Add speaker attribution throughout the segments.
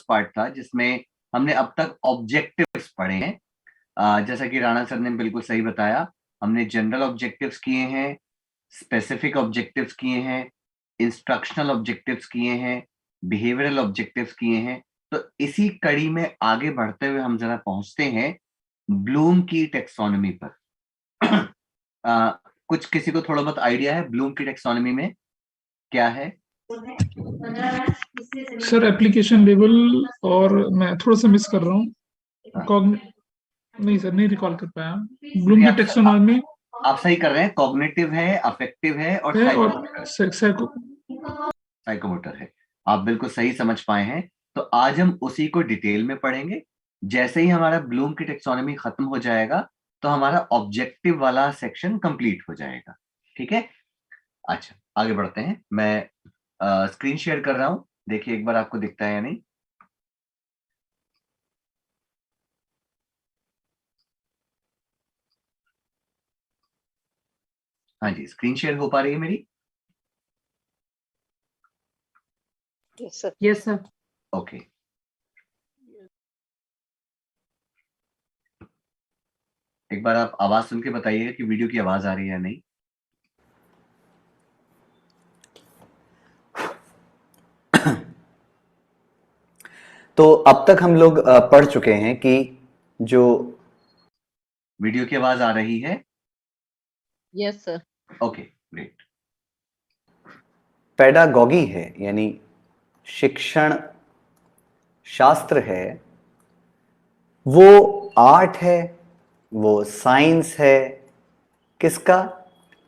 Speaker 1: Part था जिसमें हमने अब तक ऑब्जेक्टिव्स पढ़े हैं। जैसा कि राणा सर ने बिल्कुल सही बताया, हमने जनरल ऑब्जेक्टिव्स किए हैं, स्पेसिफिक ऑब्जेक्टिव्स किए हैं, इंस्ट्रक्शनल ऑब्जेक्टिव्स किए हैं, बिहेवियरल ऑब्जेक्टिव्स किए हैं। तो इसी कड़ी में आगे बढ़ते हुए हम जरा पहुंचते हैं ब्लूम की टेक्सोनॉमी पर। कुछ किसी को थोड़ा बहुत आइडिया है ब्लूम की टेक्सोनॉमी में क्या है?
Speaker 2: सर एप्लीकेशन लेवल, और मैं थोड़ा सा मिस कर रहा हूँ। नहीं सर, नहीं रिकॉल कर पाया। ब्लूम की टेक्सोनॉमी
Speaker 1: आप सही कर रहे हैं, कॉग्निटिव है, अफेक्टिव है और साइकोमोटर है। आप बिल्कुल सही समझ पाए हैं। तो आज हम उसी को डिटेल में पढ़ेंगे। जैसे ही हमारा ब्लूम की टेक्सोनॉमी खत्म हो जाएगा तो हमारा ऑब्जेक्टिव वाला सेक्शन कंप्लीट हो जाएगा। ठीक है, अच्छा आगे बढ़ते हैं। मैं स्क्रीन शेयर कर रहा हूं, देखिए एक बार आपको दिखता है या नहीं। हाँ जी, स्क्रीन शेयर हो पा रही है मेरी?
Speaker 3: Yes sir.
Speaker 1: ओके, एक बार आप आवाज सुन के बताइएगा कि वीडियो की आवाज आ रही है या नहीं।
Speaker 4: तो अब तक हम लोग पढ़ चुके हैं कि जो
Speaker 1: वीडियो की आवाज आ रही है?
Speaker 3: Yes sir.
Speaker 1: Okay great.
Speaker 4: Pedagogy है, यानी शिक्षण शास्त्र है, वो आर्ट है, वो साइंस है। किसका?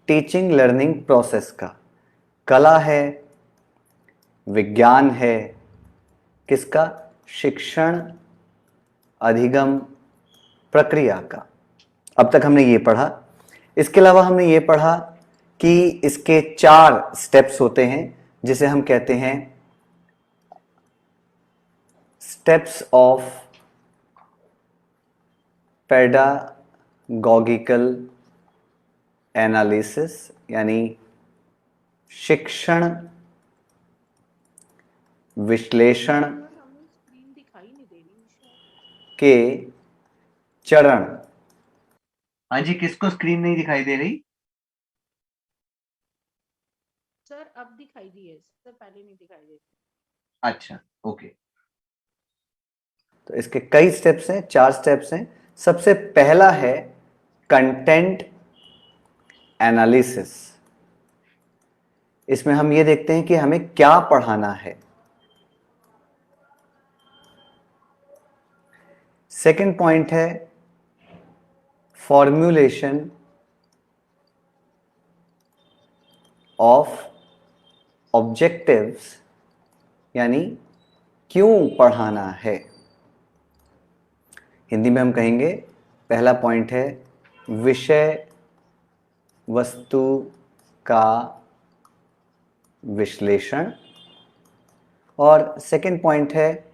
Speaker 4: टीचिंग लर्निंग प्रोसेस का। कला है, विज्ञान है। किसका? शिक्षण अधिगम प्रक्रिया का। अब तक हमने ये पढ़ा। इसके अलावा हमने ये पढ़ा कि इसके 4 स्टेप्स होते हैं जिसे हम कहते हैं स्टेप्स ऑफ पेडागॉगिकल एनालिसिस, यानी शिक्षण विश्लेषण के चरण।
Speaker 1: हाँ जी, किसको स्क्रीन नहीं दिखाई दे रही?
Speaker 3: सर अब दिखाई दी है सर, पहले नहीं दिखाई दी।
Speaker 1: अच्छा ओके।
Speaker 4: तो इसके कई स्टेप्स हैं, 4 स्टेप्स हैं। सबसे पहला है कंटेंट एनालिसिस। इसमें हम ये देखते हैं कि हमें क्या पढ़ाना है। सेकंड पॉइंट है फॉर्म्यूलेशन ऑफ ऑब्जेक्टिव्स, यानी क्यों पढ़ाना है। हिंदी में हम कहेंगे पहला पॉइंट है विषय वस्तु का विश्लेषण, और सेकंड पॉइंट है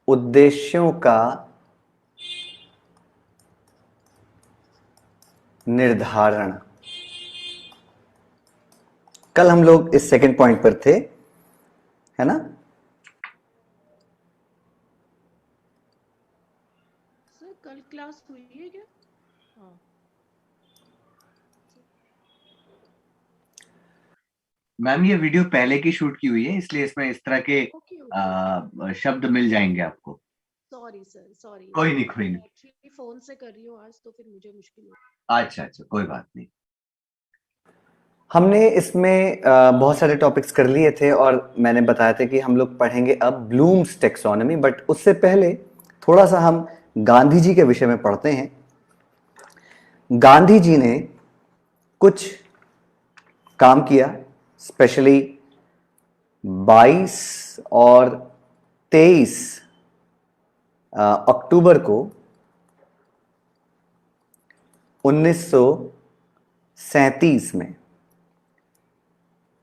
Speaker 4: उद्देश्यों का निर्धारण। कल हम लोग इस सेकंड पॉइंट पर थे, है ना?
Speaker 3: सर कल क्लास हुई है क्या? हाँ
Speaker 1: मैम ये वीडियो पहले की शूट की हुई है, इसलिए इसमें इस तरह के शब्द मिल जाएंगे आपको।
Speaker 3: Sorry sir, sorry.
Speaker 1: कोई नहीं कोई नहीं।
Speaker 3: एक्चुअली फोन से कर रही हूँ आज, तो फिर मुझे मुश्किल हो।
Speaker 1: अच्छा अच्छा, कोई बात नहीं।
Speaker 4: हमने इसमें बहुत सारे टॉपिक्स कर लिए थे और मैंने बताया था कि हम लोग पढ़ेंगे अब ब्लूम्स टेक्सोनॉमी, बट उससे पहले थोड़ा सा हम गांधी जी के विषय में पढ़ते हैं। गांधी जी ने कुछ काम किया, स्पेशली 22 और 23 अक्टूबर को 1937 में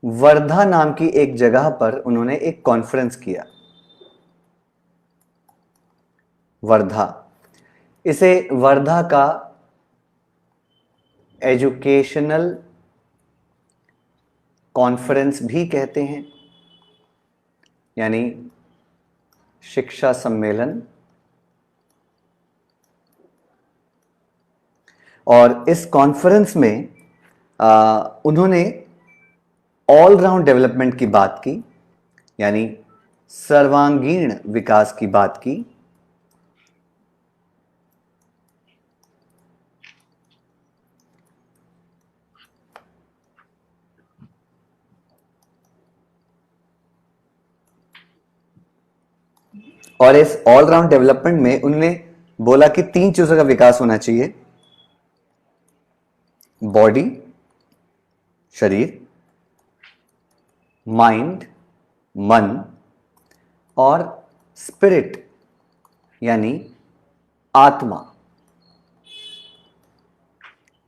Speaker 4: वर्धा नाम की एक जगह पर उन्होंने एक कॉन्फ्रेंस किया। वर्धा, इसे वर्धा का एजुकेशनल कॉन्फ्रेंस भी कहते हैं, यानी शिक्षा सम्मेलन, और इस कॉन्फ्रेंस में उन्होंने ऑल राउंड डेवलपमेंट की बात की, यानी सर्वांगीण विकास की बात की। और इस ऑल राउंड डेवलपमेंट में उन्होंने बोला कि 3 चीजों का विकास होना चाहिए: बॉडी, शरीर, माइंड, मन, और स्पिरिट यानी आत्मा।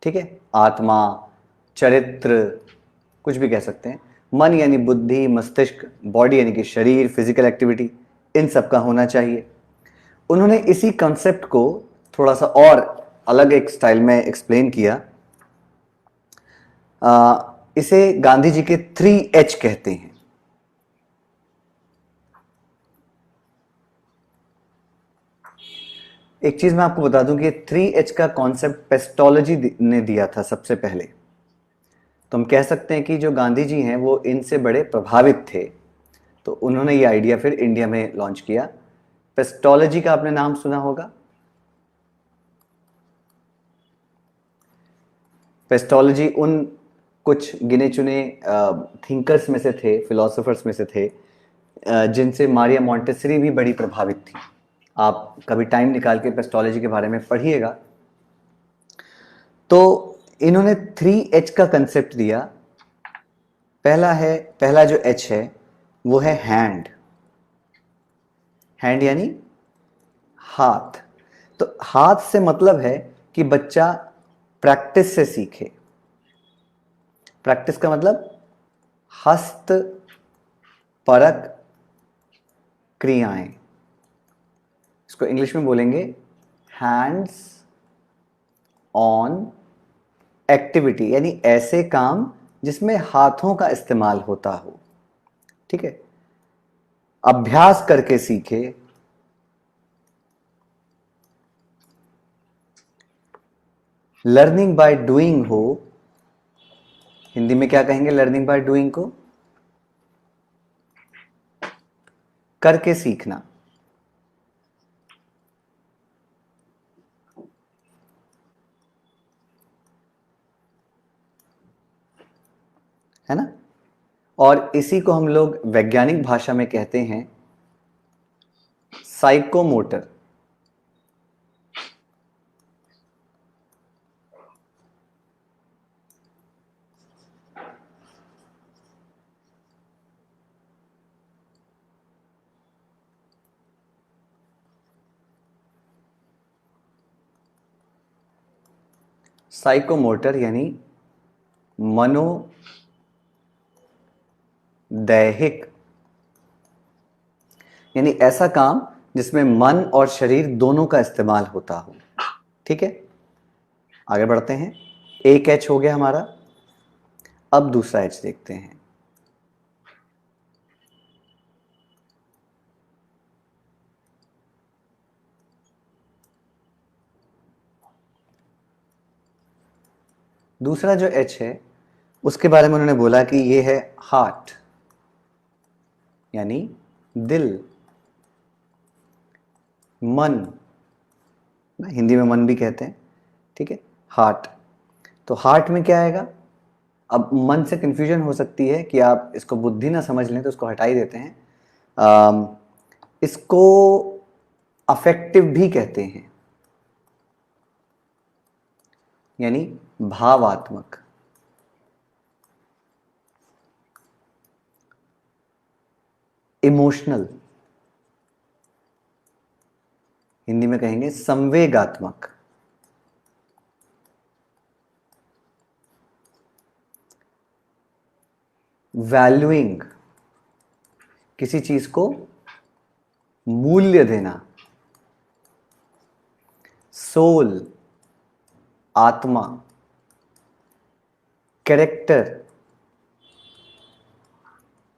Speaker 4: ठीक है, आत्मा, चरित्र, कुछ भी कह सकते हैं। मन यानी बुद्धि, मस्तिष्क, बॉडी यानी कि शरीर, फिजिकल एक्टिविटी, इन सब का होना चाहिए। उन्होंने इसी कॉन्सेप्ट को थोड़ा सा और अलग एक स्टाइल में एक्सप्लेन किया। इसे गांधी जी के 3H कहते हैं। एक चीज मैं आपको बता दूं कि 3H का कॉन्सेप्ट पेस्टोलॉजी ने दिया था सबसे पहले। तो हम कह सकते हैं कि जो गांधी जी हैं वो इनसे बड़े प्रभावित थे, तो उन्होंने ये आइडिया फिर इंडिया में लॉन्च किया। पेस्टोलॉजी का आपने नाम सुना होगा। पेस्टोलॉजी उन कुछ गिने चुने थिंकर्स में से थे, फिलोसोफर्स में से थे, जिनसे मारिया मॉन्टेसरी भी बड़ी प्रभावित थी। आप कभी टाइम निकाल के पेस्टोलॉजी के बारे में पढ़िएगा। तो इन्होंने 3H का कंसेप्ट दिया। पहला जो H है वो है हैंड। हैंड यानी हाथ। तो हाथ से मतलब है कि बच्चा प्रैक्टिस से सीखे। प्रैक्टिस का मतलब हस्त परक क्रियाएं। इसको इंग्लिश में बोलेंगे हैंड्स ऑन एक्टिविटी, यानी ऐसे काम जिसमें हाथों का इस्तेमाल होता हो। ठीक है, अभ्यास करके सीखे, लर्निंग बाय डूइंग हो। हिंदी में क्या कहेंगे लर्निंग बाय डूइंग को? करके सीखना। है ना? और इसी को हम लोग वैज्ञानिक भाषा में कहते हैं साइकोमोटर। साइकोमोटर यानी मनोदैहिक, यानी ऐसा काम जिसमें मन और शरीर दोनों का इस्तेमाल होता हो। ठीक है, आगे बढ़ते हैं। एक H हो गया हमारा। अब दूसरा H देखते हैं। दूसरा जो H है उसके बारे में उन्होंने बोला कि ये है हार्ट, यानी दिल, मन। हिंदी में मन भी कहते हैं। ठीक है, हार्ट। तो हार्ट में क्या आएगा? अब मन से कंफ्यूजन हो सकती है कि आप इसको बुद्धि ना समझ लें, तो इसको हटा ही देते हैं। इसको अफेक्टिव भी कहते हैं, यानी भावात्मक। इमोशनल, हिंदी में कहेंगे संवेगात्मक। वैल्यूइंग, किसी चीज को मूल्य देना। सोल, आत्मा। कैरेक्टर,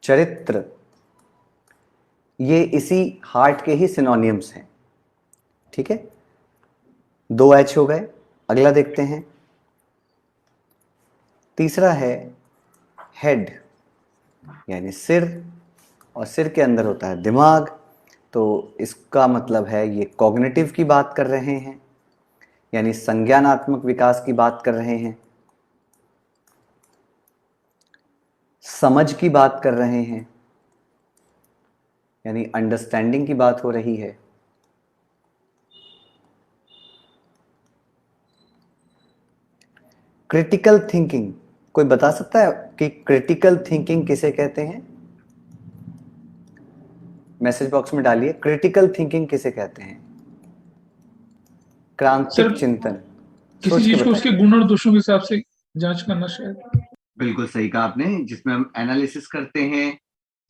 Speaker 4: चरित्र। ये इसी हार्ट के ही सिनोनियम्स हैं, ठीक है। 2 H हो गए। अगला देखते हैं, तीसरा है हेड, यानी सिर, और सिर के अंदर होता है दिमाग। तो इसका मतलब है ये कॉग्निटिव की बात कर रहे हैं, यानी संज्ञानात्मक विकास की बात कर रहे हैं, समझ की बात कर रहे हैं, यानी अंडरस्टैंडिंग की बात हो रही है। क्रिटिकल थिंकिंग, कोई बता सकता है कि क्रिटिकल थिंकिंग किसे कहते हैं? मैसेज बॉक्स में डालिए, क्रिटिकल थिंकिंग किसे कहते हैं? क्रांतिक
Speaker 2: सर,
Speaker 4: चिंतन।
Speaker 2: किसी
Speaker 4: सोच के
Speaker 2: चीज को उसके
Speaker 4: बताइए।
Speaker 2: गुण और दोषों के हिसाब से जांच करना शायद।
Speaker 1: बिल्कुल सही कहा आपने, जिसमें हम एनालिसिस करते हैं,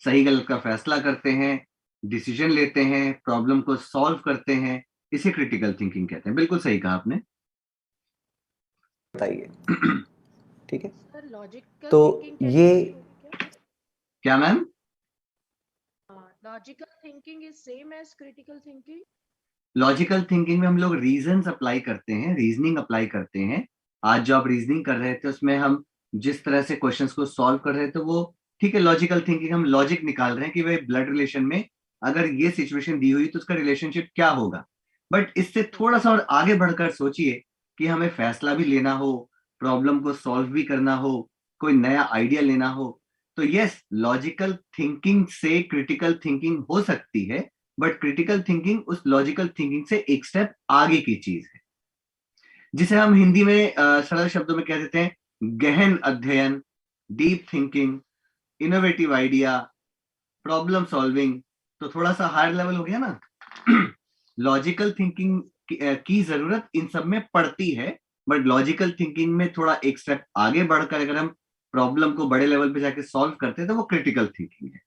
Speaker 1: सही गलत का फैसला करते हैं, डिसीजन लेते हैं, प्रॉब्लम को सॉल्व करते हैं, इसे क्रिटिकल थिंकिंग कहते हैं। बिल्कुल सही कहा आपने।
Speaker 4: बताइए, ठीक है।
Speaker 3: सर लॉजिकल
Speaker 4: तो
Speaker 3: थिंकिंग
Speaker 4: ये
Speaker 1: क्या ma'am?
Speaker 3: Logical thinking is same as critical thinking?
Speaker 1: Logical thinking में हम लोग रीजंस अप्लाई करते हैं, रीजनिंग अप्लाई करते हैं। आज जो आप रीजनिंग कर रहे थे उसमें हम जिस तरह से क्वेश्चंस को सॉल्व कर रहे थे वो ठीक है, लॉजिकल थिंकिंग, हम लॉजिक निकाल रहे हैं कि भाई ब्लड रिलेशन में अगर ये सिचुएशन दी हुई तो उसका रिलेशनशिप क्या होगा। बट इससे थोड़ा सा और आगे बढ़कर सोचिए कि हमें फैसला भी लेना हो, प्रॉब्लम को सॉल्व भी करना हो, कोई नया आइडिया लेना हो, तो यस, लॉजिकल थिंकिंग से क्रिटिकल थिंकिंग हो सकती है, बट क्रिटिकल थिंकिंग उस लॉजिकल थिंकिंग से एक स्टेप आगे की चीज है, जिसे हम हिंदी में सरल शब्दों में कह देते हैं गहन अध्ययन, deep thinking, innovative idea, problem solving. तो थोड़ा सा हायर लेवल हो गया ना। लॉजिकल थिंकिंग की जरूरत इन सब में पड़ती है, बट लॉजिकल थिंकिंग में थोड़ा एक स्टेप आगे बढ़कर अगर हम प्रॉब्लम को बड़े लेवल पे जाके सॉल्व करते हैं तो वो क्रिटिकल थिंकिंग है।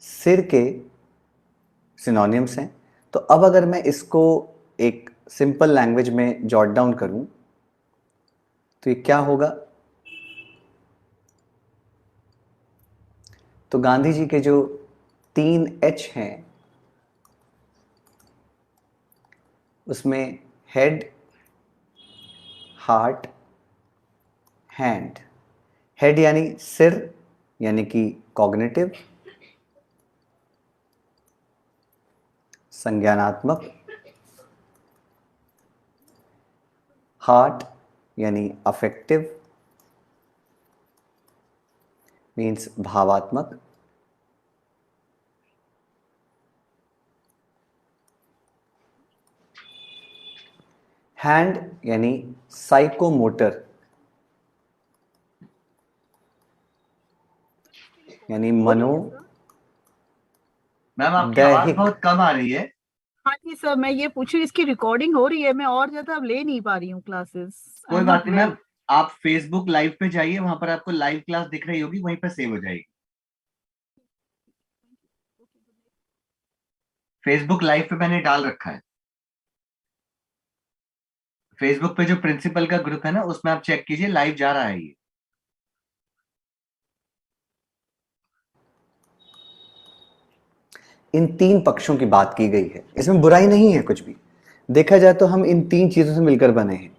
Speaker 4: सिर के सिनोनिम्स हैं। तो अब अगर मैं इसको एक सिंपल लैंग्वेज में जॉट डाउन करूं तो ये क्या होगा? तो गांधी जी के जो 3 H हैं उसमें हेड, हार्ट, हैंड। हेड यानी सिर, यानी कि कॉग्निटिव, संज्ञानात्मक। हार्ट यानी अफेक्टिव, मीन्स भावात्मक। हैंड यानी साइकोमोटर, यानी मनो
Speaker 1: मैम आपकी आवाज
Speaker 4: दैहिक।
Speaker 1: बहुत कम आ रही है।
Speaker 5: हाँ जी सर, मैं ये पूछ रही, इसकी रिकॉर्डिंग हो रही है, मैं और ज्यादा अब ले नहीं पा रही हूँ क्लासेस।
Speaker 1: कोई बात नहीं मैम, आप फेसबुक लाइव पे जाइए, वहां पर आपको लाइव क्लास दिख रही होगी, वहीं पर सेव हो जाएगी। फेसबुक लाइव पे मैंने डाल रखा है। फेसबुक पे जो प्रिंसिपल का ग्रुप है ना, उसमें आप चेक कीजिए, लाइव जा रहा है ये।
Speaker 4: इन 3 पक्षों की बात की गई है, इसमें बुराई नहीं है कुछ भी। देखा जाए तो हम इन 3 चीजों से मिलकर बने हैं।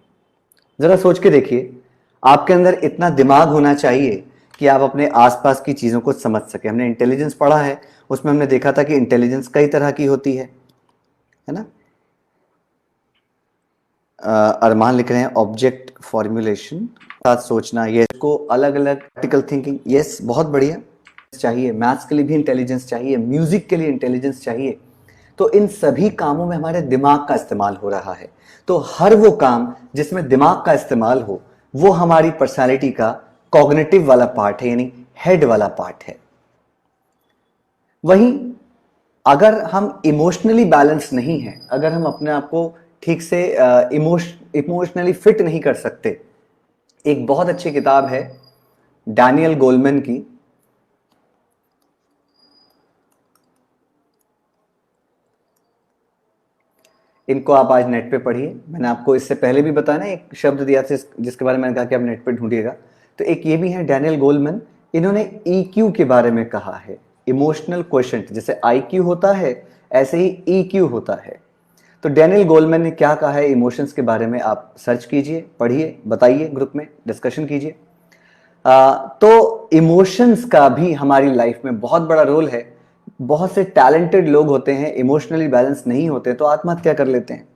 Speaker 4: जरा सोच के देखिए, आपके अंदर इतना दिमाग होना चाहिए कि आप अपने आसपास की चीजों को समझ सके। हमने इंटेलिजेंस पढ़ा है, उसमें हमने देखा था कि इंटेलिजेंस कई तरह की होती है ना। अरमान लिख रहे हैं ऑब्जेक्ट फॉर्मुलेशन, साथ सोचना, ये को अलग अलग क्रिटिकल थिंकिंग। यस, बहुत बढ़िया। चाहिए मैथ्स के लिए भी इंटेलिजेंस चाहिए, म्यूजिक के लिए इंटेलिजेंस चाहिए। तो इन सभी कामों में हमारे दिमाग का इस्तेमाल हो रहा है। तो हर वो काम जिसमें दिमाग का इस्तेमाल हो वो हमारी पर्सनालिटी का कॉग्निटिव वाला पार्ट है, यानी हेड वाला पार्ट है। वहीं अगर हम इमोशनली बैलेंस नहीं हैं, अगर हम अपने आप को ठीक से इमोशनली फिट नहीं कर सकते, एक बहुत अच्छी किताब है डैनियल गोलमैन की, इनको आप आज नेट पे पढ़िए। मैंने आपको इससे पहले भी बताया ना, एक शब्द दिया था जिसके बारे में मैंने कहा कि आप नेट पे ढूंढिएगा। तो एक ये भी है डैनियल गोलमैन, इन्होंने EQ के बारे में कहा है इमोशनल क्वेश्चन, जैसे IQ होता है ऐसे ही EQ होता है। तो डैनियल गोलमैन ने क्या कहा है इमोशंस के बारे में, आप सर्च कीजिए, पढ़िए, बताइए, ग्रुप में डिस्कशन कीजिए। तो इमोशंस का भी हमारी लाइफ में बहुत बड़ा रोल है। बहुत से टैलेंटेड लोग होते हैं, इमोशनली बैलेंस नहीं होते तो आत्महत्या कर लेते हैं,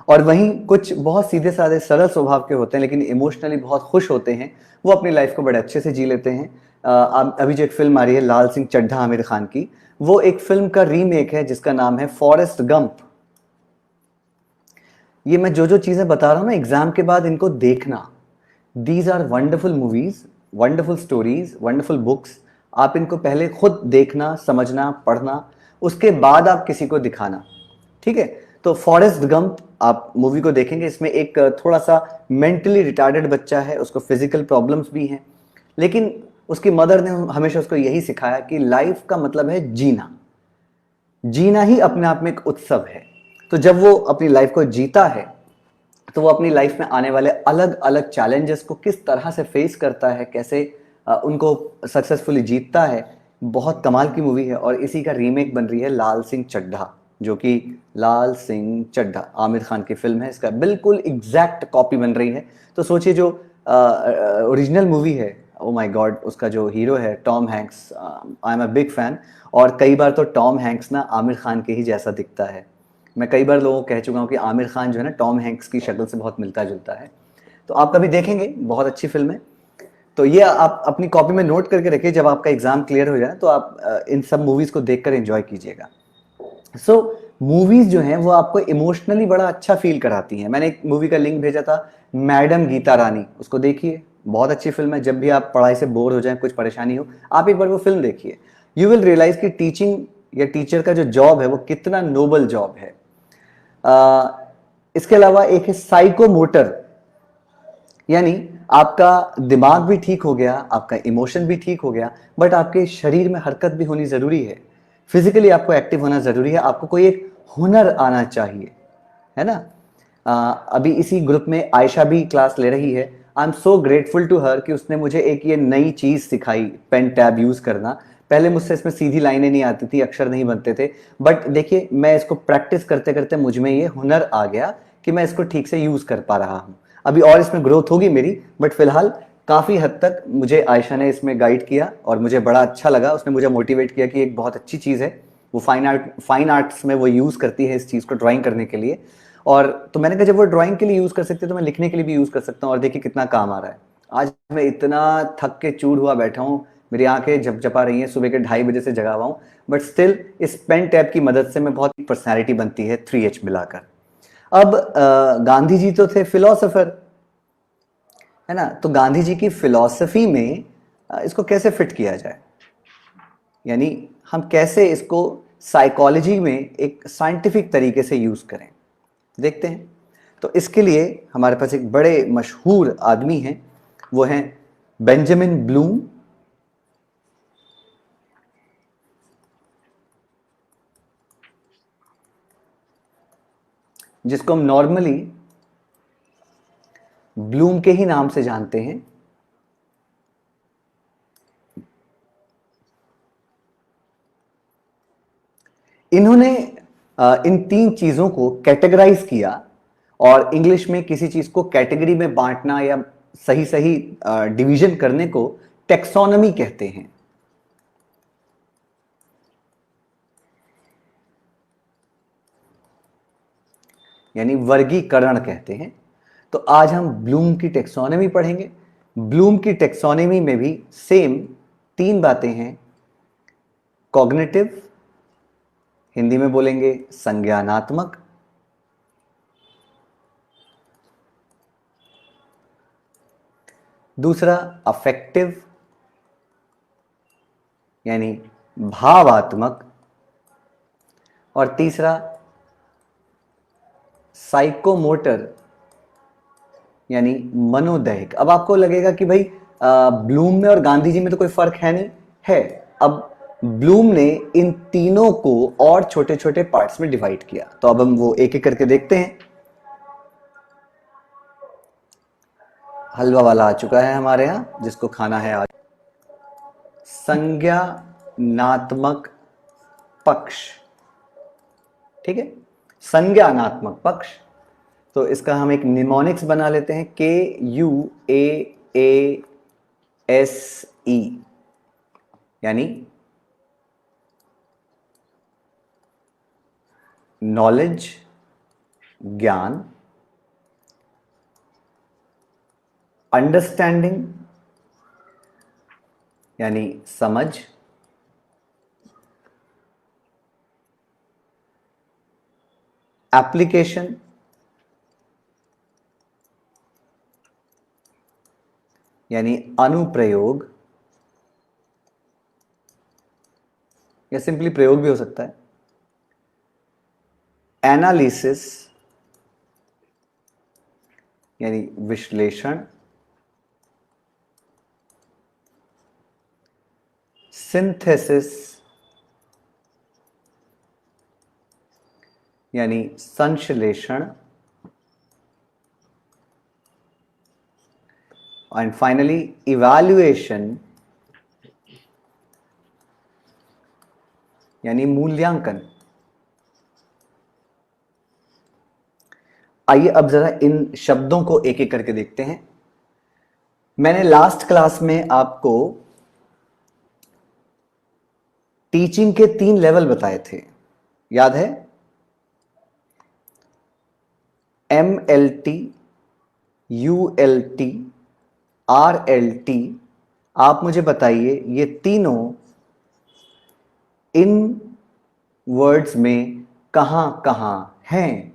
Speaker 4: और वहीं कुछ बहुत सीधे साधे सरल स्वभाव के होते हैं लेकिन इमोशनली बहुत खुश होते हैं, वो अपनी लाइफ को बड़े अच्छे से जी लेते हैं। अभी जो एक फिल्म आ रही है लाल सिंह चड्ढा आमिर खान की, वो एक फिल्म का रीमेक है जिसका नाम है फॉरेस्ट गंप। ये मैं जो जो चीजें बता रहा हूं ना, एग्जाम के बाद इनको देखना। These are wonderful movies, wonderful stories, wonderful books. आप इनको पहले खुद देखना, समझना, पढ़ना, उसके बाद आप किसी को दिखाना, ठीक है। तो फॉरेस्ट गंप आप मूवी को देखेंगे, इसमें एक थोड़ा सा मेंटली रिटार्डेड बच्चा है, उसको फिजिकल प्रॉब्लम्स भी हैं, लेकिन उसकी मदर ने हमेशा उसको यही सिखाया कि लाइफ का मतलब है जीना, जीना ही अपने आप में एक उत्सव है। तो जब वो अपनी लाइफ को जीता है तो वो अपनी लाइफ में आने वाले अलग अलग चैलेंजेस को किस तरह से फेस करता है, कैसे उनको सक्सेसफुली जीतता है। बहुत कमाल की मूवी है और इसी का रीमेक बन रही है लाल सिंह चड्ढा, जो कि लाल सिंह चड्ढा आमिर खान की फिल्म है, इसका बिल्कुल एग्जैक्ट कॉपी बन रही है। तो सोचिए जो ओरिजिनल मूवी है, ओ माय गॉड, उसका जो हीरो है Tom Hanks, I am a big fan. और कई बार तो टॉम हैंक्स ना आमिर खान के ही जैसा दिखता है। मैं कई बार लोगों को कह चुका हूँ कि आमिर खान जो है ना टॉम हैंक्स की शक्ल से बहुत मिलता जुलता है। तो आप कभी देखेंगे, बहुत अच्छी फिल्म है। तो ये आप अपनी कॉपी में नोट करके रखिए, जब आपका एग्जाम क्लियर हो जाए तो आप इन सब मूवीज को देखकर एंजॉय कीजिएगा। सो मूवीज जो हैं वो आपको इमोशनली बड़ा अच्छा फील कराती हैं। मैंने एक मूवी का लिंक भेजा था, मैडम गीता रानी, उसको देखिए, बहुत अच्छी फिल्म है। जब भी आप पढ़ाई से बोर हो जाए, कुछ परेशानी हो, आप एक बार वो फिल्म देखिए, यू विल रियलाइज कि टीचिंग या टीचर का जो जॉब है वो कितना नोबल जॉब है। इसके अलावा एक है साइकोमोटर, यानी आपका दिमाग भी ठीक हो गया, आपका इमोशन भी ठीक हो गया, बट आपके शरीर में हरकत भी होनी जरूरी है, फिजिकली आपको एक्टिव होना जरूरी है, आपको कोई एक हुनर आना चाहिए, है ना। अभी इसी ग्रुप में आयशा भी क्लास ले रही है। I am so grateful to her कि उसने मुझे एक ये नई चीज सिखाई, पेन टैब यूज करना। पहले मुझसे इसमें सीधी लाइनें नहीं आती थी, अक्षर नहीं बनते थे, बट देखिए मैं इसको प्रैक्टिस करते करते मुझ में ये हुनर आ गया कि मैं इसको ठीक से यूज कर पा रहा हूँ। अभी और इसमें ग्रोथ होगी मेरी, बट फिलहाल काफी हद तक मुझे आयशा ने इसमें गाइड किया और मुझे बड़ा अच्छा लगा। उसने मुझे मोटिवेट किया कि एक बहुत अच्छी चीज है, वो फाइन आर्ट्स में वो यूज करती है इस चीज को ड्राइंग करने के लिए। और तो मैंने कहा जब वो ड्राइंग के लिए यूज कर सकते हैं तो मैं लिखने के लिए भी यूज कर सकता हूँ, और देखिए कितना काम आ रहा है। आज मैं इतना थक के चूर हुआ बैठा हूँ, मेरी आंखें झपझपा रही हैं, सुबह के 2:30 बजे से जगा हुआ हूँ, बट स्टिल इस पेन टैब की मदद से मैं बहुत पर्सनैलिटी बनती है 3H मिलाकर। अब गांधी जी तो थे फिलोसोफर, है ना। तो गांधी जी की फिलॉसफी में इसको कैसे फिट किया जाए, यानी हम कैसे इसको साइकोलॉजी में एक साइंटिफिक तरीके से यूज करें, देखते हैं। तो इसके लिए हमारे पास एक बड़े मशहूर आदमी हैं, वो हैं बेंजामिन ब्लूम। जिसको हम नॉर्मली ब्लूम के ही नाम से जानते हैं। इन्होंने इन 3 चीजों को कैटेगराइज किया, और इंग्लिश में किसी चीज को कैटेगरी में बांटना या सही सही डिवीजन करने को टेक्सोनॉमी कहते हैं। यानी वर्गीकरण कहते हैं। तो आज हम ब्लूम की टेक्सोनॉमी पढ़ेंगे। ब्लूम की टेक्सोनॉमी में भी सेम 3 बातें हैं। कॉग्निटिव, हिंदी में बोलेंगे संज्ञानात्मक, दूसरा अफेक्टिव यानी भावात्मक, और तीसरा साइकोमोटर यानी मनोदैहिक। अब आपको लगेगा कि भाई ब्लूम में और गांधी जी में तो कोई फर्क है नहीं, है। अब ब्लूम ने इन तीनों को और छोटे छोटे पार्ट्स में डिवाइड किया, तो अब हम वो एक एक करके देखते हैं। हलवा वाला आ चुका है हमारे यहां, जिसको खाना है आज। संज्ञा संज्ञानात्मक पक्ष, ठीक है, संज्ञानात्मक पक्ष। तो इसका हम एक निमोनिक्स बना लेते हैं, KUAASE, यानी नॉलेज, ज्ञान, अंडरस्टैंडिंग यानी समझ, एप्लीकेशन यानी अनुप्रयोग या सिंपली प्रयोग भी हो सकता है, एनालिसिस यानी विश्लेषण, सिंथेसिस यानी संश्लेषण, एंड फाइनली इवैल्यूएशन यानी मूल्यांकन। आइए अब जरा इन शब्दों को एक एक करके देखते हैं। मैंने लास्ट क्लास में आपको टीचिंग के 3 लेवल बताए थे, याद है? MLT, ULT, RLT। आप मुझे बताइए ये तीनों इन वर्ड्स में कहां कहां हैं?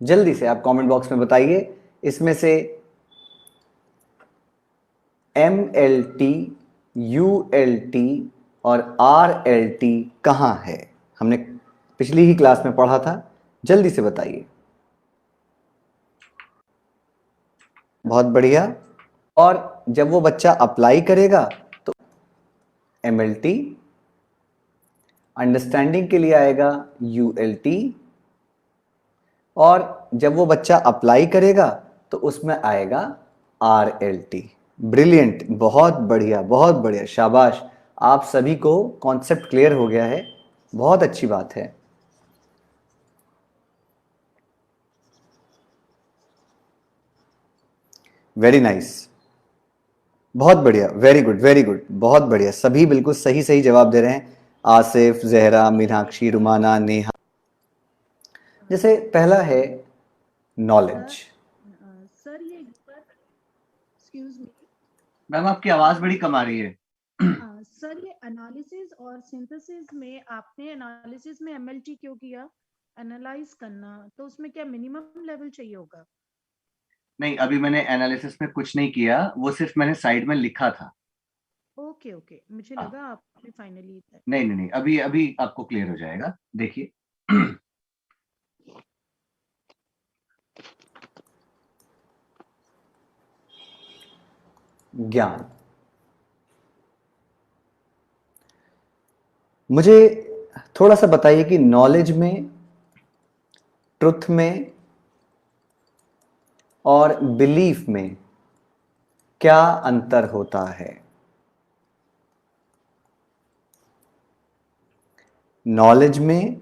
Speaker 4: जल्दी से आप कमेंट बॉक्स में बताइए, इसमें से MLT, ULT और RLT कहां है? हमने पिछली ही क्लास में पढ़ा था, जल्दी से बताइए। बहुत बढ़िया। और जब वो बच्चा अप्लाई करेगा तो MLT, अंडरस्टैंडिंग के लिए आएगा ULT, और जब वो बच्चा अप्लाई करेगा तो उसमें आएगा RLT। ब्रिलियंट, बहुत बढ़िया, बहुत बढ़िया, शाबाश। आप सभी को कॉन्सेप्ट क्लियर हो गया है, बहुत अच्छी बात है। वेरी नाइस, बहुत बढ़िया, वेरी गुड, वेरी गुड, बहुत बढ़िया। सभी बिल्कुल सही सही जवाब दे रहे हैं, आसिफ, जहरा, मीनाक्षी, रुमाना, नेहा। जैसे पहला है नॉलेज।
Speaker 3: सर ये एक्सक्यूज मी
Speaker 1: मैम आपकी आवाज बड़ी कम आ रही है।
Speaker 3: सर, ये एनालिसिस और सिंथेसिस में आपने एनालिसिस में MLT क्यों किया? एनालाइज करना, तो उसमें क्या मिनिमम लेवल चाहिए होगा?
Speaker 1: नहीं, अभी मैंने एनालिसिस में कुछ नहीं किया, वो सिर्फ मैंने साइड में लिखा था।
Speaker 3: ओके ओके, मुझे
Speaker 1: हाँ।
Speaker 3: लगा आपने फाइनली।
Speaker 1: नहीं नहीं नहीं, अभी अभी आपको क्लियर हो जाएगा, देखिए।
Speaker 4: ज्ञान। मुझे थोड़ा सा बताइए कि नॉलेज में, ट्रुथ में और बिलीफ में क्या अंतर होता है? नॉलेज में,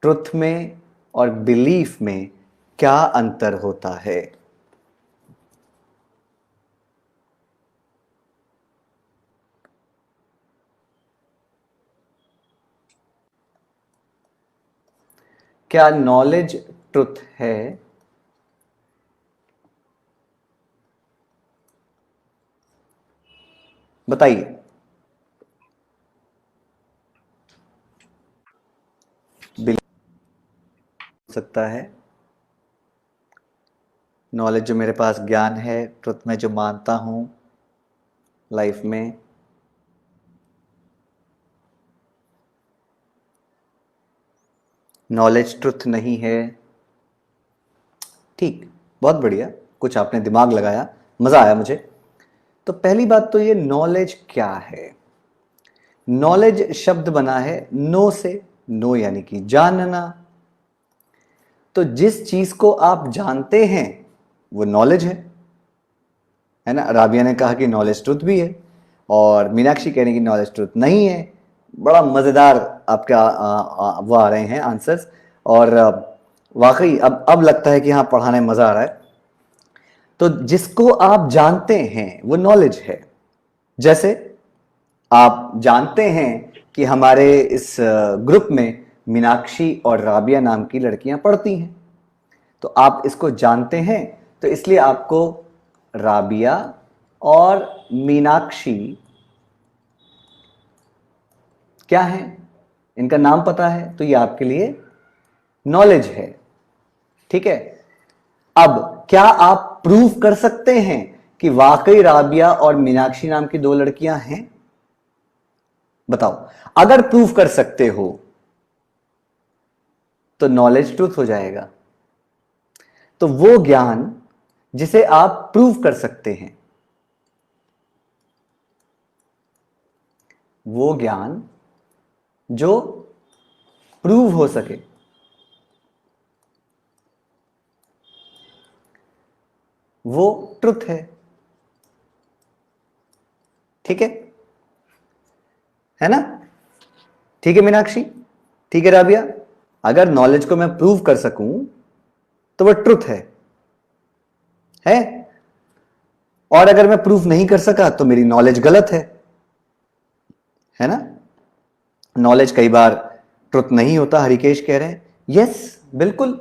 Speaker 4: ट्रुथ में और बिलीफ में क्या अंतर होता है? क्या नॉलेज ट्रुथ है? बताइए। हो सकता है नॉलेज जो मेरे पास ज्ञान है, ट्रुथ में जो मानता हूं लाइफ में, नॉलेज ट्रुथ नहीं है। ठीक, बहुत बढ़िया, कुछ आपने दिमाग लगाया, मजा आया मुझे। तो पहली बात तो ये नॉलेज क्या है? नॉलेज शब्द बना है नो से, नो यानी कि जानना। तो जिस चीज को आप जानते हैं वो नॉलेज है ना? राबिया ने कहा कि नॉलेज ट्रुथ भी है, और मीनाक्षी कह रही कि नॉलेज ट्रुथ नहीं है, बड़ा मजेदार आपका वो आ रहे हैं आंसर्स, और वाकई अब लगता है कि हाँ पढ़ाने में मजा आ रहा है। तो जिसको आप जानते हैं वो नॉलेज है। जैसे आप जानते हैं कि हमारे इस ग्रुप में मीनाक्षी और राबिया नाम की लड़कियां पढ़ती हैं, तो आप इसको जानते हैं, तो इसलिए आपको राबिया और मीनाक्षी क्या है, इनका नाम पता है, तो ये आपके लिए नॉलेज है। ठीक है, अब क्या आप प्रूव कर सकते हैं कि वाकई राबिया और मीनाक्षी नाम की दो लड़कियां हैं? बताओ। अगर प्रूव कर सकते हो तो नॉलेज ट्रूथ हो जाएगा। तो वो ज्ञान जिसे आप प्रूव कर सकते हैं, वो ज्ञान जो प्रूव हो सके, वो ट्रुथ है। ठीक है ना? ठीक है मीनाक्षी, ठीक है राबिया, अगर नॉलेज को मैं प्रूव कर सकूं तो वो ट्रुथ है? और अगर मैं प्रूफ नहीं कर सका तो मेरी नॉलेज गलत है ना? नॉलेज कई बार ट्रुथ नहीं होता, हरिकेश कह रहे हैं। यस बिल्कुल।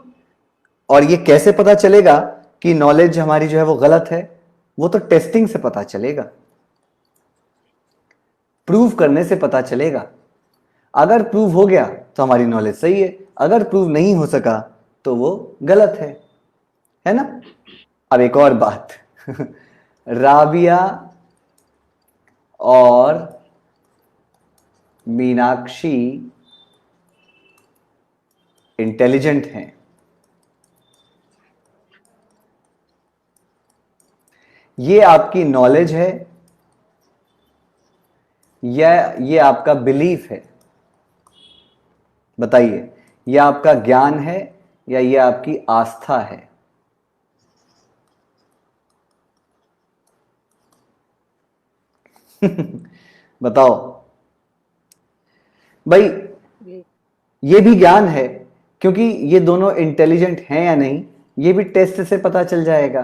Speaker 4: और ये कैसे पता चलेगा कि नॉलेज हमारी जो है वो गलत है? वो तो टेस्टिंग से पता चलेगा, प्रूव करने से पता चलेगा। अगर प्रूव हो गया तो हमारी नॉलेज सही है, अगर प्रूव नहीं हो सका तो वो गलत है ना? अब एक और बात राबिया और मीनाक्षी इंटेलिजेंट हैं। ये आपकी नॉलेज है या ये आपका बिलीफ है? बताइए, ये आपका ज्ञान है या ये आपकी आस्था है? बताओ भाई। ये भी ज्ञान है, क्योंकि ये दोनों इंटेलिजेंट हैं या नहीं ये भी टेस्ट से पता चल जाएगा।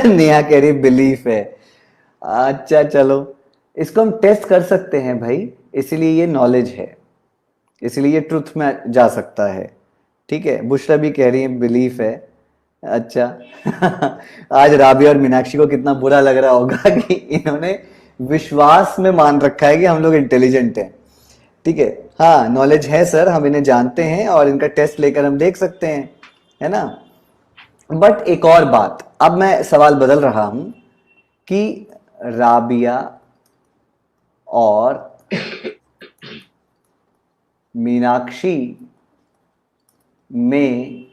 Speaker 4: नेहा कह रही बिलीफ है। अच्छा चलो, इसको हम टेस्ट कर सकते हैं भाई, इसीलिए ये नॉलेज है, इसलिए ये ट्रुथ में जा सकता है। ठीक है, बुशरा भी कह रही है बिलीफ है। अच्छा आज राबिया और मीनाक्षी को कितना बुरा लग रहा होगा कि इन्होंने विश्वास में मान रखा है कि हम लोग इंटेलिजेंट हैं। ठीक है, हाँ नॉलेज है सर, हम इन्हें जानते हैं और इनका टेस्ट लेकर हम देख सकते हैं, है ना? बट एक और बात, अब मैं सवाल बदल रहा हूं कि राबिया और मीनाक्षी में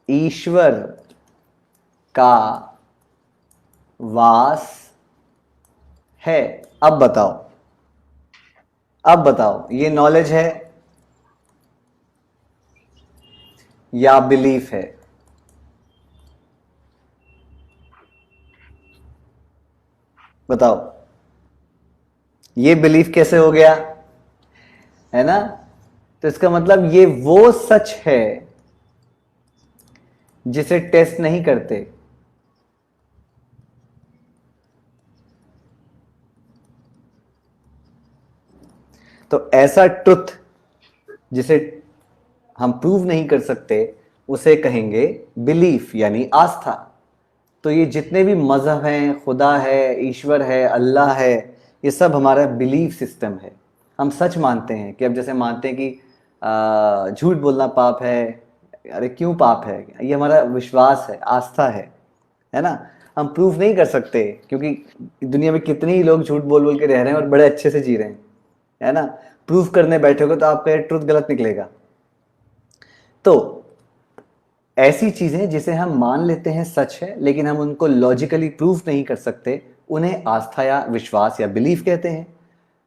Speaker 4: ईश्वर का वास है। अब बताओ ये नॉलेज है या बिलीफ है? बताओ, ये बिलीफ कैसे हो गया, है ना? तो इसका मतलब ये वो सच है जिसे टेस्ट नहीं करते। तो ऐसा ट्रुथ जिसे हम प्रूव नहीं कर सकते उसे कहेंगे बिलीफ यानी आस्था। तो ये जितने भी मजहब हैं, खुदा है, ईश्वर है, अल्लाह है, ये सब हमारा बिलीफ सिस्टम है। हम सच मानते हैं कि अब जैसे मानते हैं कि झूठ बोलना पाप है, अरे क्यों पाप है? ये हमारा विश्वास है, आस्था है ना? हम प्रूफ नहीं कर सकते क्योंकि दुनिया में कितने ही लोग झूठ बोल बोल के रह रहे हैं और बड़े अच्छे से जी रहे हैं, है ना? प्रूफ करने बैठोगे तो आपका ट्रुथ गलत निकलेगा। तो ऐसी चीजें जिसे हम मान लेते हैं सच है लेकिन हम उनको लॉजिकली प्रूफ नहीं कर सकते, उन्हें आस्था या विश्वास या बिलीफ कहते हैं।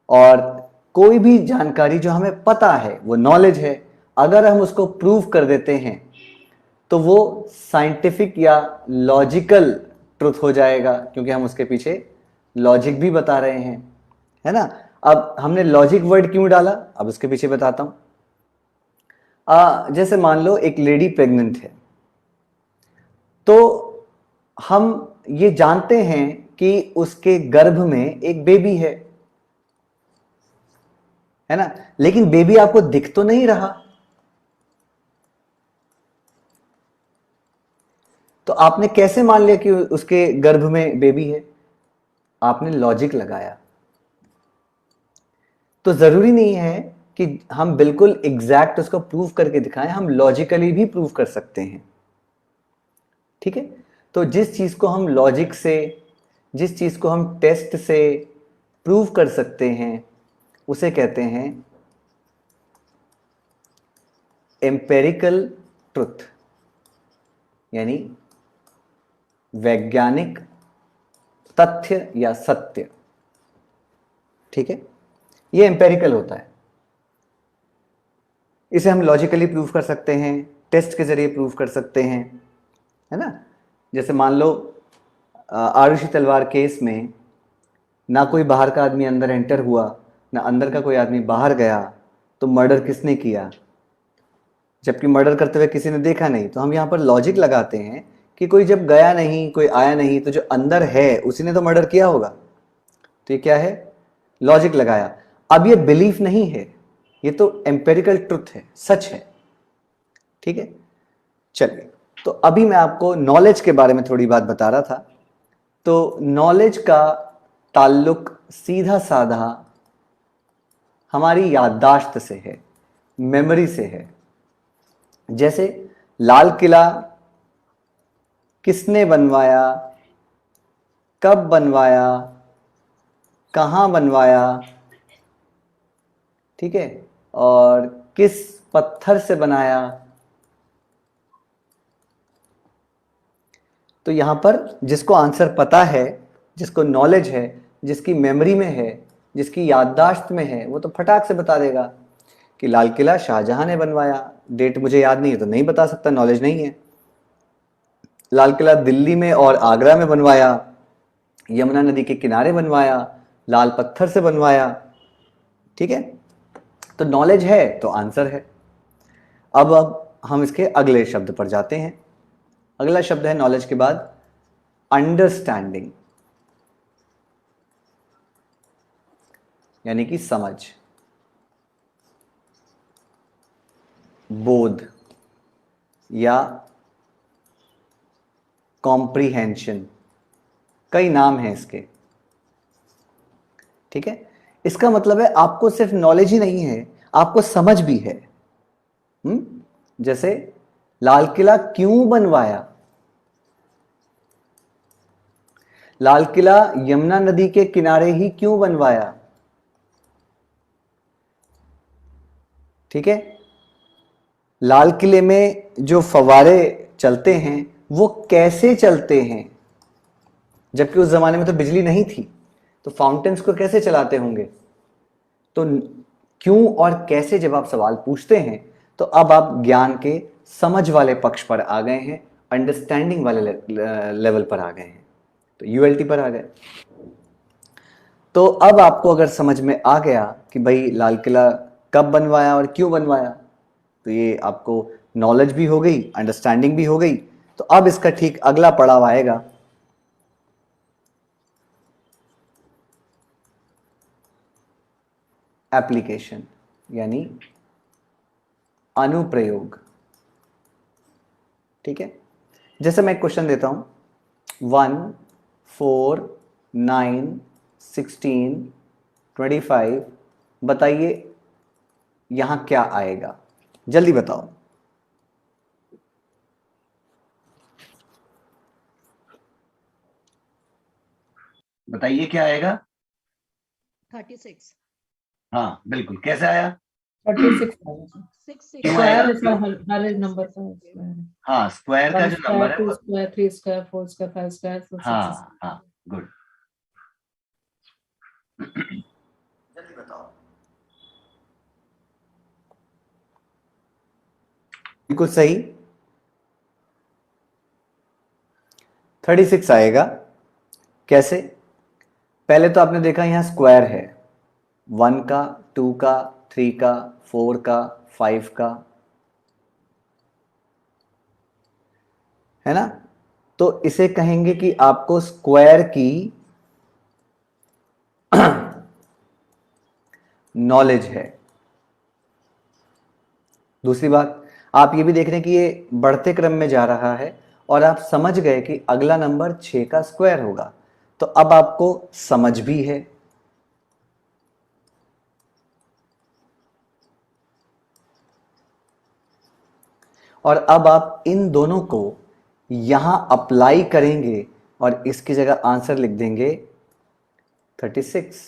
Speaker 4: और कोई भी जानकारी जो हमें पता है वो नॉलेज है, अगर हम उसको प्रूव कर देते हैं तो वो साइंटिफिक या लॉजिकल ट्रुथ हो जाएगा, क्योंकि हम उसके पीछे लॉजिक भी बता रहे हैं। है ना। अब हमने लॉजिक वर्ड क्यों डाला, अब उसके पीछे बताता हूं। जैसे मान लो एक लेडी प्रेग्नेंट है, तो हम ये जानते हैं कि उसके गर्भ में एक बेबी है ना, लेकिन बेबी आपको दिख तो नहीं रहा, तो आपने कैसे मान लिया कि उसके गर्भ में बेबी है? आपने लॉजिक लगाया। तो जरूरी नहीं है कि हम बिल्कुल एग्जैक्ट उसको प्रूव करके दिखाएं, हम लॉजिकली भी प्रूव कर सकते हैं, ठीक है। तो जिस चीज को हम लॉजिक से, जिस चीज को हम टेस्ट से प्रूव कर सकते हैं, उसे कहते हैं एम्पेरिकल ट्रुथ, यानी वैज्ञानिक तथ्य या सत्य, ठीक है। ये एम्पेरिकल होता है, इसे हम लॉजिकली प्रूव कर सकते हैं, टेस्ट के जरिए प्रूव कर सकते हैं, है ना। जैसे मान लो आरुषि तलवार केस में ना कोई बाहर का आदमी अंदर एंटर हुआ, ना अंदर का कोई आदमी बाहर गया, तो मर्डर किसने किया? जबकि मर्डर करते हुए किसी ने देखा नहीं। तो हम यहाँ पर लॉजिक लगाते हैं कि कोई जब गया नहीं, कोई आया नहीं, तो जो अंदर है उसी ने तो मर्डर किया होगा। तो ये क्या है? लॉजिक लगाया। अब ये बिलीफ नहीं है, ये तो एम्पेरिकल ट्रुथ है, सच है, ठीक है। चलिए, तो अभी मैं आपको नॉलेज के बारे में थोड़ी बात बता रहा था। तो नॉलेज का ताल्लुक सीधा साधा हमारी याददाश्त से है, मेमोरी से है। जैसे लाल किला किसने बनवाया, कब बनवाया, कहां बनवाया, ठीक है, और किस पत्थर से बनाया। तो यहां पर जिसको आंसर पता है, जिसको नॉलेज है, जिसकी मेमोरी में है, जिसकी याददाश्त में है, वो तो फटाक से बता देगा कि लाल किला शाहजहां ने बनवाया। डेट मुझे याद नहीं है तो नहीं बता सकता, नॉलेज नहीं है। लाल किला दिल्ली में और आगरा में बनवाया, यमुना नदी के किनारे बनवाया, लाल पत्थर से बनवाया, ठीक है। तो नॉलेज है तो आंसर है। अब हम इसके अगले शब्द पर जाते हैं। अगला शब्द है नॉलेज के बाद अंडरस्टैंडिंग, यानी कि समझ, बोध या कॉम्प्रीहेंशन, कई नाम हैं इसके, ठीक है। इसका मतलब है आपको सिर्फ नॉलेज ही नहीं है, आपको समझ भी है। जैसे लाल किला क्यों बनवाया? लाल किला यमुना नदी के किनारे ही क्यों बनवाया, ठीक है। लाल किले में जो फव्वारे चलते हैं वो कैसे चलते हैं? जबकि उस जमाने में तो बिजली नहीं थी, तो फाउंटेन्स को कैसे चलाते होंगे? तो क्यों और कैसे जब आप सवाल पूछते हैं, तो अब आप ज्ञान के समझ वाले पक्ष पर आ गए हैं, अंडरस्टैंडिंग वाले लेवल पर आ गए हैं, तो यूएलटी पर आ गए। तो अब आपको अगर समझ में आ गया कि भाई लाल किला कब बनवाया और क्यों बनवाया, तो ये आपको नॉलेज भी हो गई, अंडरस्टैंडिंग भी हो गई। तो अब इसका ठीक अगला पड़ाव आएगा एप्लीकेशन, यानी अनुप्रयोग, ठीक है। जैसे मैं एक क्वेश्चन देता हूं, 1, 4, 9, 16, 25, बताइए यहां क्या आएगा, जल्दी बताओ।
Speaker 1: बताइए क्या आएगा।
Speaker 3: 36
Speaker 1: हाँ बिल्कुल, कैसे आया?
Speaker 6: 36
Speaker 3: 6
Speaker 1: क्यों आएगा?
Speaker 6: स्क्वायर हर एक नंबर का स्क्वायर है।
Speaker 1: हाँ, स्क्वायर का
Speaker 6: 1
Speaker 1: जो नंबर
Speaker 6: स्क्वायर,
Speaker 1: है
Speaker 6: 2
Speaker 1: वो,
Speaker 6: स्क्वायर, 3 स्क्वायर, 4 स्क्वायर, 5 स्क्वायर, 6
Speaker 1: हाँ हाँ, गुड।
Speaker 4: जल्दी बताओ। बिल्कुल सही, 36 आएगा। कैसे? पहले तो आपने देखा यहां स्क्वायर है, 1 का, 2 का, 3 का, 4 का, 5 का, है ना? तो इसे कहेंगे कि आपको स्क्वायर की नॉलेज है। दूसरी बात, आप ये भी देख रहे हैं कि ये बढ़ते क्रम में जा रहा है और आप समझ गए कि अगला नंबर 6 का स्क्वायर होगा, तो अब आपको समझ भी है। और अब आप इन दोनों को यहां अप्लाई करेंगे और इसकी जगह आंसर लिख देंगे 36।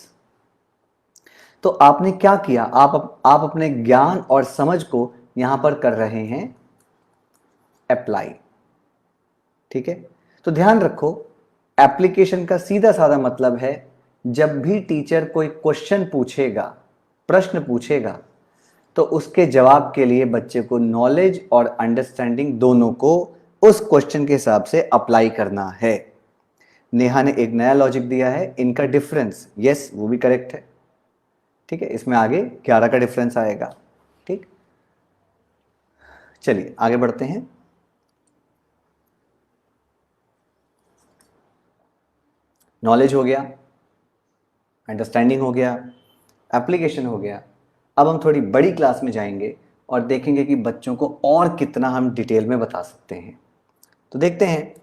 Speaker 4: तो आपने क्या किया, आप अपने ज्ञान और समझ को यहां पर कर रहे हैं अप्लाई। ठीक है, तो ध्यान रखो, एप्लीकेशन का सीधा साधा मतलब है जब भी टीचर कोई क्वेश्चन पूछेगा, प्रश्न पूछेगा, तो उसके जवाब के लिए बच्चे को नॉलेज और अंडरस्टैंडिंग दोनों को उस क्वेश्चन के हिसाब से अप्लाई करना है। नेहा ने एक नया लॉजिक दिया है, इनका डिफरेंस, यस वो भी करेक्ट है। ठीक है, इसमें आगे 11 का डिफरेंस आएगा। ठीक, चलिए आगे बढ़ते हैं। नॉलेज हो गया, अंडरस्टैंडिंग हो गया, एप्लीकेशन हो गया। अब हम थोड़ी बड़ी क्लास में जाएंगे और देखेंगे कि बच्चों को और कितना हम डिटेल में बता सकते हैं। तो देखते हैं।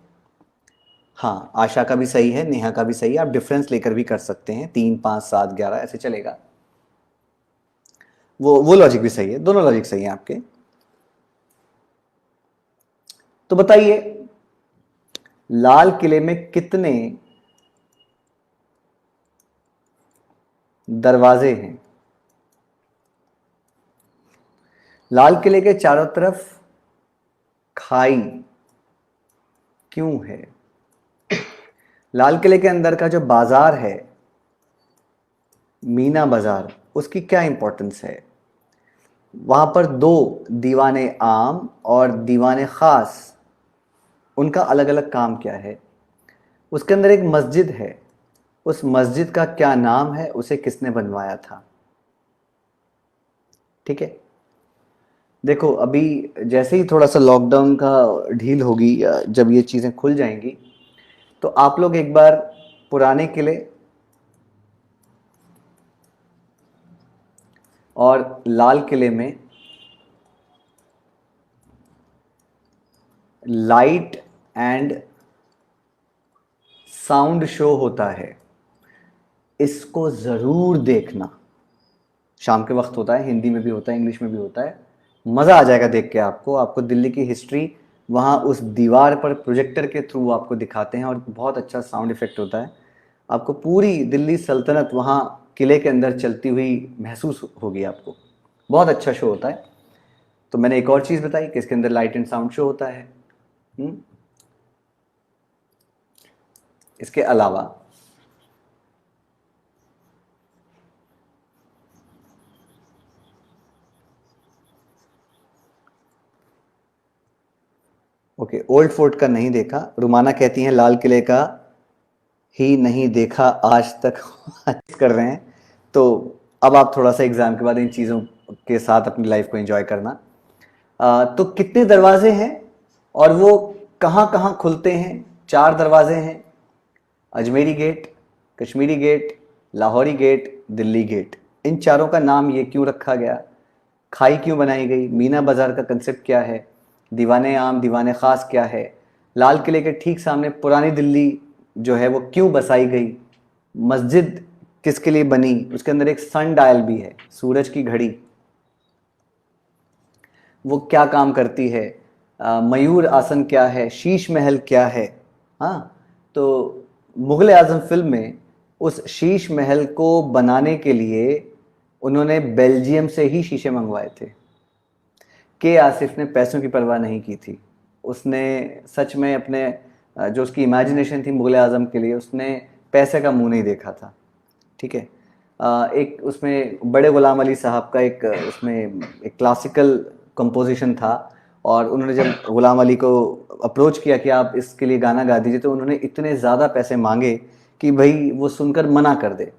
Speaker 4: हाँ, आशा का भी सही है, नेहा का भी सही है, आप डिफरेंस लेकर भी कर सकते हैं, 3, 5, 7, 11 ऐसे चलेगा। वो लॉजिक भी सही है, दोनों लॉजिक सही है आपके। तो बताइए, लाल किले में कितने दरवाजे हैं? लाल किले के चारों तरफ खाई क्यों है? लाल किले के अंदर का जो बाजार है, मीना बाजार, उसकी क्या इंपॉर्टेंस है? वहां पर 2 दीवाने आम और दीवाने खास, उनका अलग अलग काम क्या है? उसके अंदर एक मस्जिद है, उस मस्जिद का क्या नाम है, उसे किसने बनवाया था? ठीक है, देखो अभी जैसे ही थोड़ा सा लॉकडाउन का ढील होगी, जब ये चीज़ें खुल जाएंगी, तो आप लोग एक बार पुराने किले और लाल किले में लाइट एंड साउंड शो होता है, इसको ज़रूर देखना। शाम के वक्त होता है, हिंदी में भी होता है, इंग्लिश में भी होता है। मज़ा आ जाएगा देख के आपको दिल्ली की हिस्ट्री वहाँ उस दीवार पर प्रोजेक्टर के थ्रू आपको दिखाते हैं और बहुत अच्छा साउंड इफेक्ट होता है। आपको पूरी दिल्ली सल्तनत वहाँ किले के अंदर चलती हुई महसूस होगी आपको। बहुत अच्छा शो होता है। तो मैंने एक और चीज़ बताई कि इसके अंदर लाइट एंड साउंड शो होता है। इसके अलावा ओके, ओल्ड फोर्ट का नहीं देखा। रुमाना कहती हैं लाल किले का ही नहीं देखा आज तक कर रहे हैं। तो अब आप थोड़ा सा एग्जाम के बाद इन चीज़ों के साथ अपनी लाइफ को एंजॉय करना। तो कितने दरवाजे हैं और वो कहाँ कहाँ खुलते हैं? 4 दरवाजे हैं, Ajmeri gate, Kashmiri gate, Lahori gate, Delhi gate. इन चारों का नाम ये क्यों रखा गया? खाई क्यों बनाई गई? मीना बाजार का कंसेप्ट क्या है? दीवाने आम दीवाने ख़ास क्या है? लाल किले के ठीक सामने पुरानी दिल्ली जो है वो क्यों बसाई गई? मस्जिद किसके लिए बनी? उसके अंदर एक सन डायल भी है, सूरज की घड़ी, वो क्या काम करती है? मयूर आसन क्या है? शीश महल क्या है? हाँ, तो मुग़ल आज़म फिल्म में उस शीश महल को बनाने के लिए उन्होंने बेल्जियम से ही शीशे मंगवाए थे। के आसिफ ने पैसों की परवाह नहीं की थी। उसने सच में अपने जो उसकी इमेजिनेशन थी मुग़ल आज़म के लिए, उसने पैसे का मुंह नहीं देखा था। ठीक है, एक उसमें बड़े गुलाम अली साहब का एक उसमें एक क्लासिकल कंपोजिशन था और उन्होंने जब गुलाम अली को अप्रोच किया कि आप इसके लिए गाना गा दीजिए, तो उन्होंने इतने ज़्यादा पैसे मांगे कि भाई वो सुनकर मना कर दे।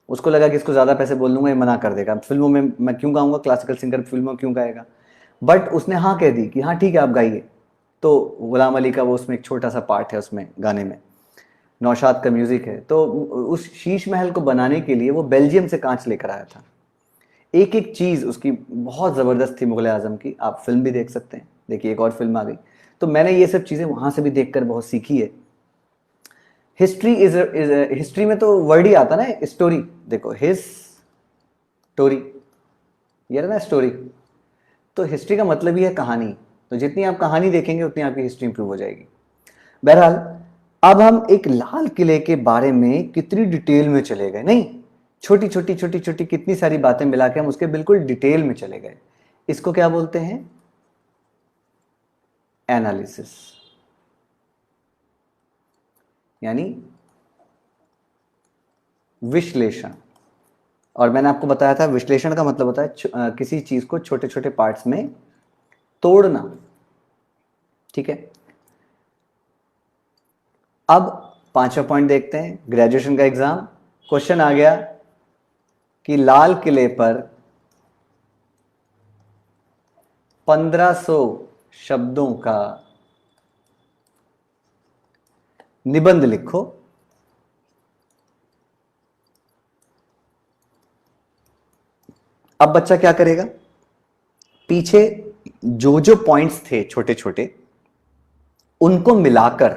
Speaker 4: उसको लगा कि इसको ज़्यादा पैसे बोल दूंगा ये मना कर देगा, फिल्मों में मैं क्यों गाऊंगा, क्लासिकल सिंगर फिल्मों में क्यों गाएगा। बट उसने हाँ कह दी कि हाँ ठीक है आप गाइए। तो गुलाम अली का वो उसमें एक छोटा सा पार्ट है उसमें गाने में, नौशाद का म्यूजिक है। तो उस शीश महल को बनाने के लिए वो बेल्जियम से कांच लेकर आया था। एक एक चीज़ उसकी बहुत ज़बरदस्त थी मुगल आजम की। आप फिल्म भी देख सकते हैं, देखिए एक और फिल्म आ गई। तो मैंने ये सब चीज़ें वहाँ से भी देखकर बहुत सीखी है। हिस्ट्री में तो वर्ड ही आता ना स्टोरी, देखो हिज स्टोरी, ये रहा ना स्टोरी। तो हिस्ट्री का मतलब ही है कहानी। तो जितनी आप कहानी देखेंगे उतनी आपकी हिस्ट्री इंप्रूव हो जाएगी। बहरहाल अब हम एक लाल किले के बारे में कितनी डिटेल में चले गए, नहीं छोटी छोटी छोटी छोटी कितनी सारी बातें मिला के हम उसके बिल्कुल डिटेल में चले गए। इसको क्या बोलते हैं, एनालिसिस, यानी विश्लेषण। और मैंने आपको बताया था विश्लेषण का मतलब होता है किसी चीज को छोटे छोटे पार्ट्स में तोड़ना। ठीक है, अब पांचवा पॉइंट देखते हैं, ग्रेजुएशन का एग्जाम। क्वेश्चन आ गया कि लाल किले पर 1500 शब्दों का निबंध लिखो। अब बच्चा क्या करेगा, पीछे जो जो पॉइंट्स थे छोटे छोटे उनको मिलाकर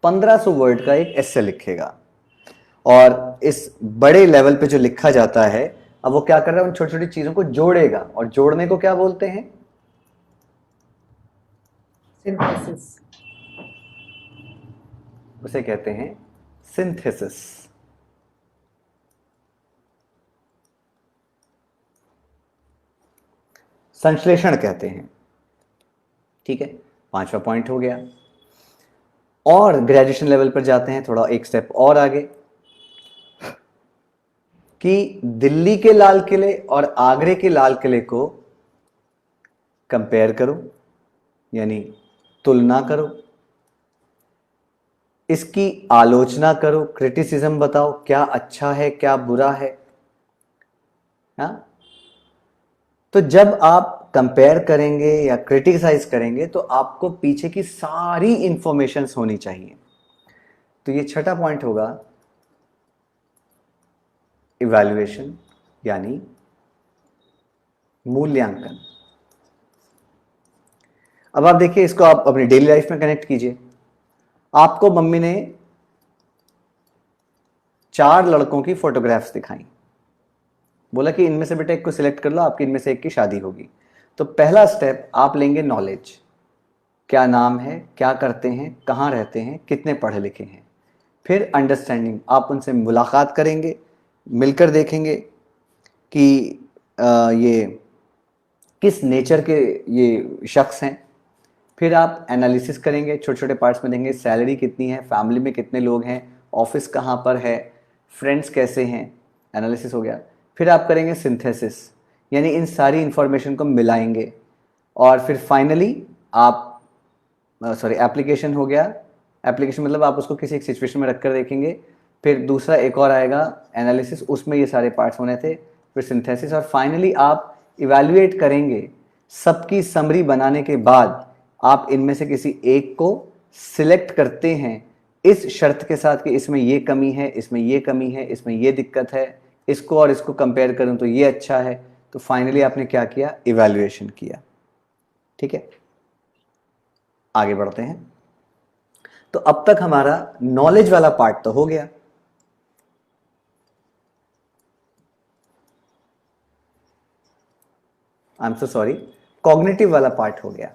Speaker 4: 1500 वर्ड का एक एस्से लिखेगा। और इस बड़े लेवल पे जो लिखा जाता है, अब वो क्या कर रहा है, उन छोटी छोटी चीजों को जोड़ेगा। और जोड़ने को क्या बोलते हैं,
Speaker 6: Synthesis.
Speaker 4: उसे कहते हैं सिंथेसिस। संश्लेषण कहते हैं। ठीक है, पांचवा पॉइंट हो गया। और ग्रेजुएशन लेवल पर जाते हैं थोड़ा एक स्टेप और आगे, कि दिल्ली के लाल किले और आगरे के लाल किले को कंपेयर करो, यानी तुलना करो, इसकी आलोचना करो, क्रिटिसिज्म बताओ क्या अच्छा है क्या बुरा है। हाँ, तो जब आप कंपेयर करेंगे या क्रिटिसाइज करेंगे तो आपको पीछे की सारी इंफॉर्मेशंस होनी चाहिए। तो ये छठा पॉइंट होगा, इवैल्यूएशन यानी मूल्यांकन। अब आप देखिए, इसको आप अपनी डेली लाइफ में कनेक्ट कीजिए। आपको मम्मी ने 4 लड़कों की फोटोग्राफ्स दिखाई, बोला कि इनमें से बेटा एक को सिलेक्ट कर लो, आपकी इनमें से एक की शादी होगी। तो पहला स्टेप आप लेंगे नॉलेज, क्या नाम है, क्या करते हैं, कहाँ रहते हैं, कितने पढ़े लिखे हैं। फिर अंडरस्टैंडिंग, आप उनसे मुलाकात करेंगे, मिलकर देखेंगे कि ये किस नेचर के ये शख्स हैं। फिर आप एनालिसिस करेंगे, छोटे छोटे पार्ट्स में देंगे, सैलरी कितनी है, फैमिली में कितने लोग हैं, ऑफिस कहाँ पर है, फ्रेंड्स कैसे हैं, एनालिसिस हो गया। फिर आप करेंगे सिंथेसिस, यानी इन सारी इंफॉर्मेशन को मिलाएंगे। और फिर फाइनली आप एप्लीकेशन हो गया। एप्लीकेशन मतलब आप उसको किसी एक सिचुएशन में रखकर देखेंगे। फिर दूसरा एक और आएगा एनालिसिस, उसमें ये सारे पार्ट्स होने थे। फिर सिंथेसिस, और फाइनली आप इवैल्यूएट करेंगे। सबकी समरी बनाने के बाद आप इनमें से किसी एक को सिलेक्ट करते हैं इस शर्त के साथ कि इसमें ये कमी है, इसमें ये कमी है, इसमें ये दिक्कत है, इसको और इसको कंपेयर करूं तो ये अच्छा है। तो फाइनली आपने क्या किया, इवैल्यूएशन किया। ठीक है, आगे बढ़ते हैं। तो अब तक हमारा नॉलेज वाला पार्ट तो हो गया। आई एम सो सॉरी, कॉग्निटिव वाला पार्ट हो गया।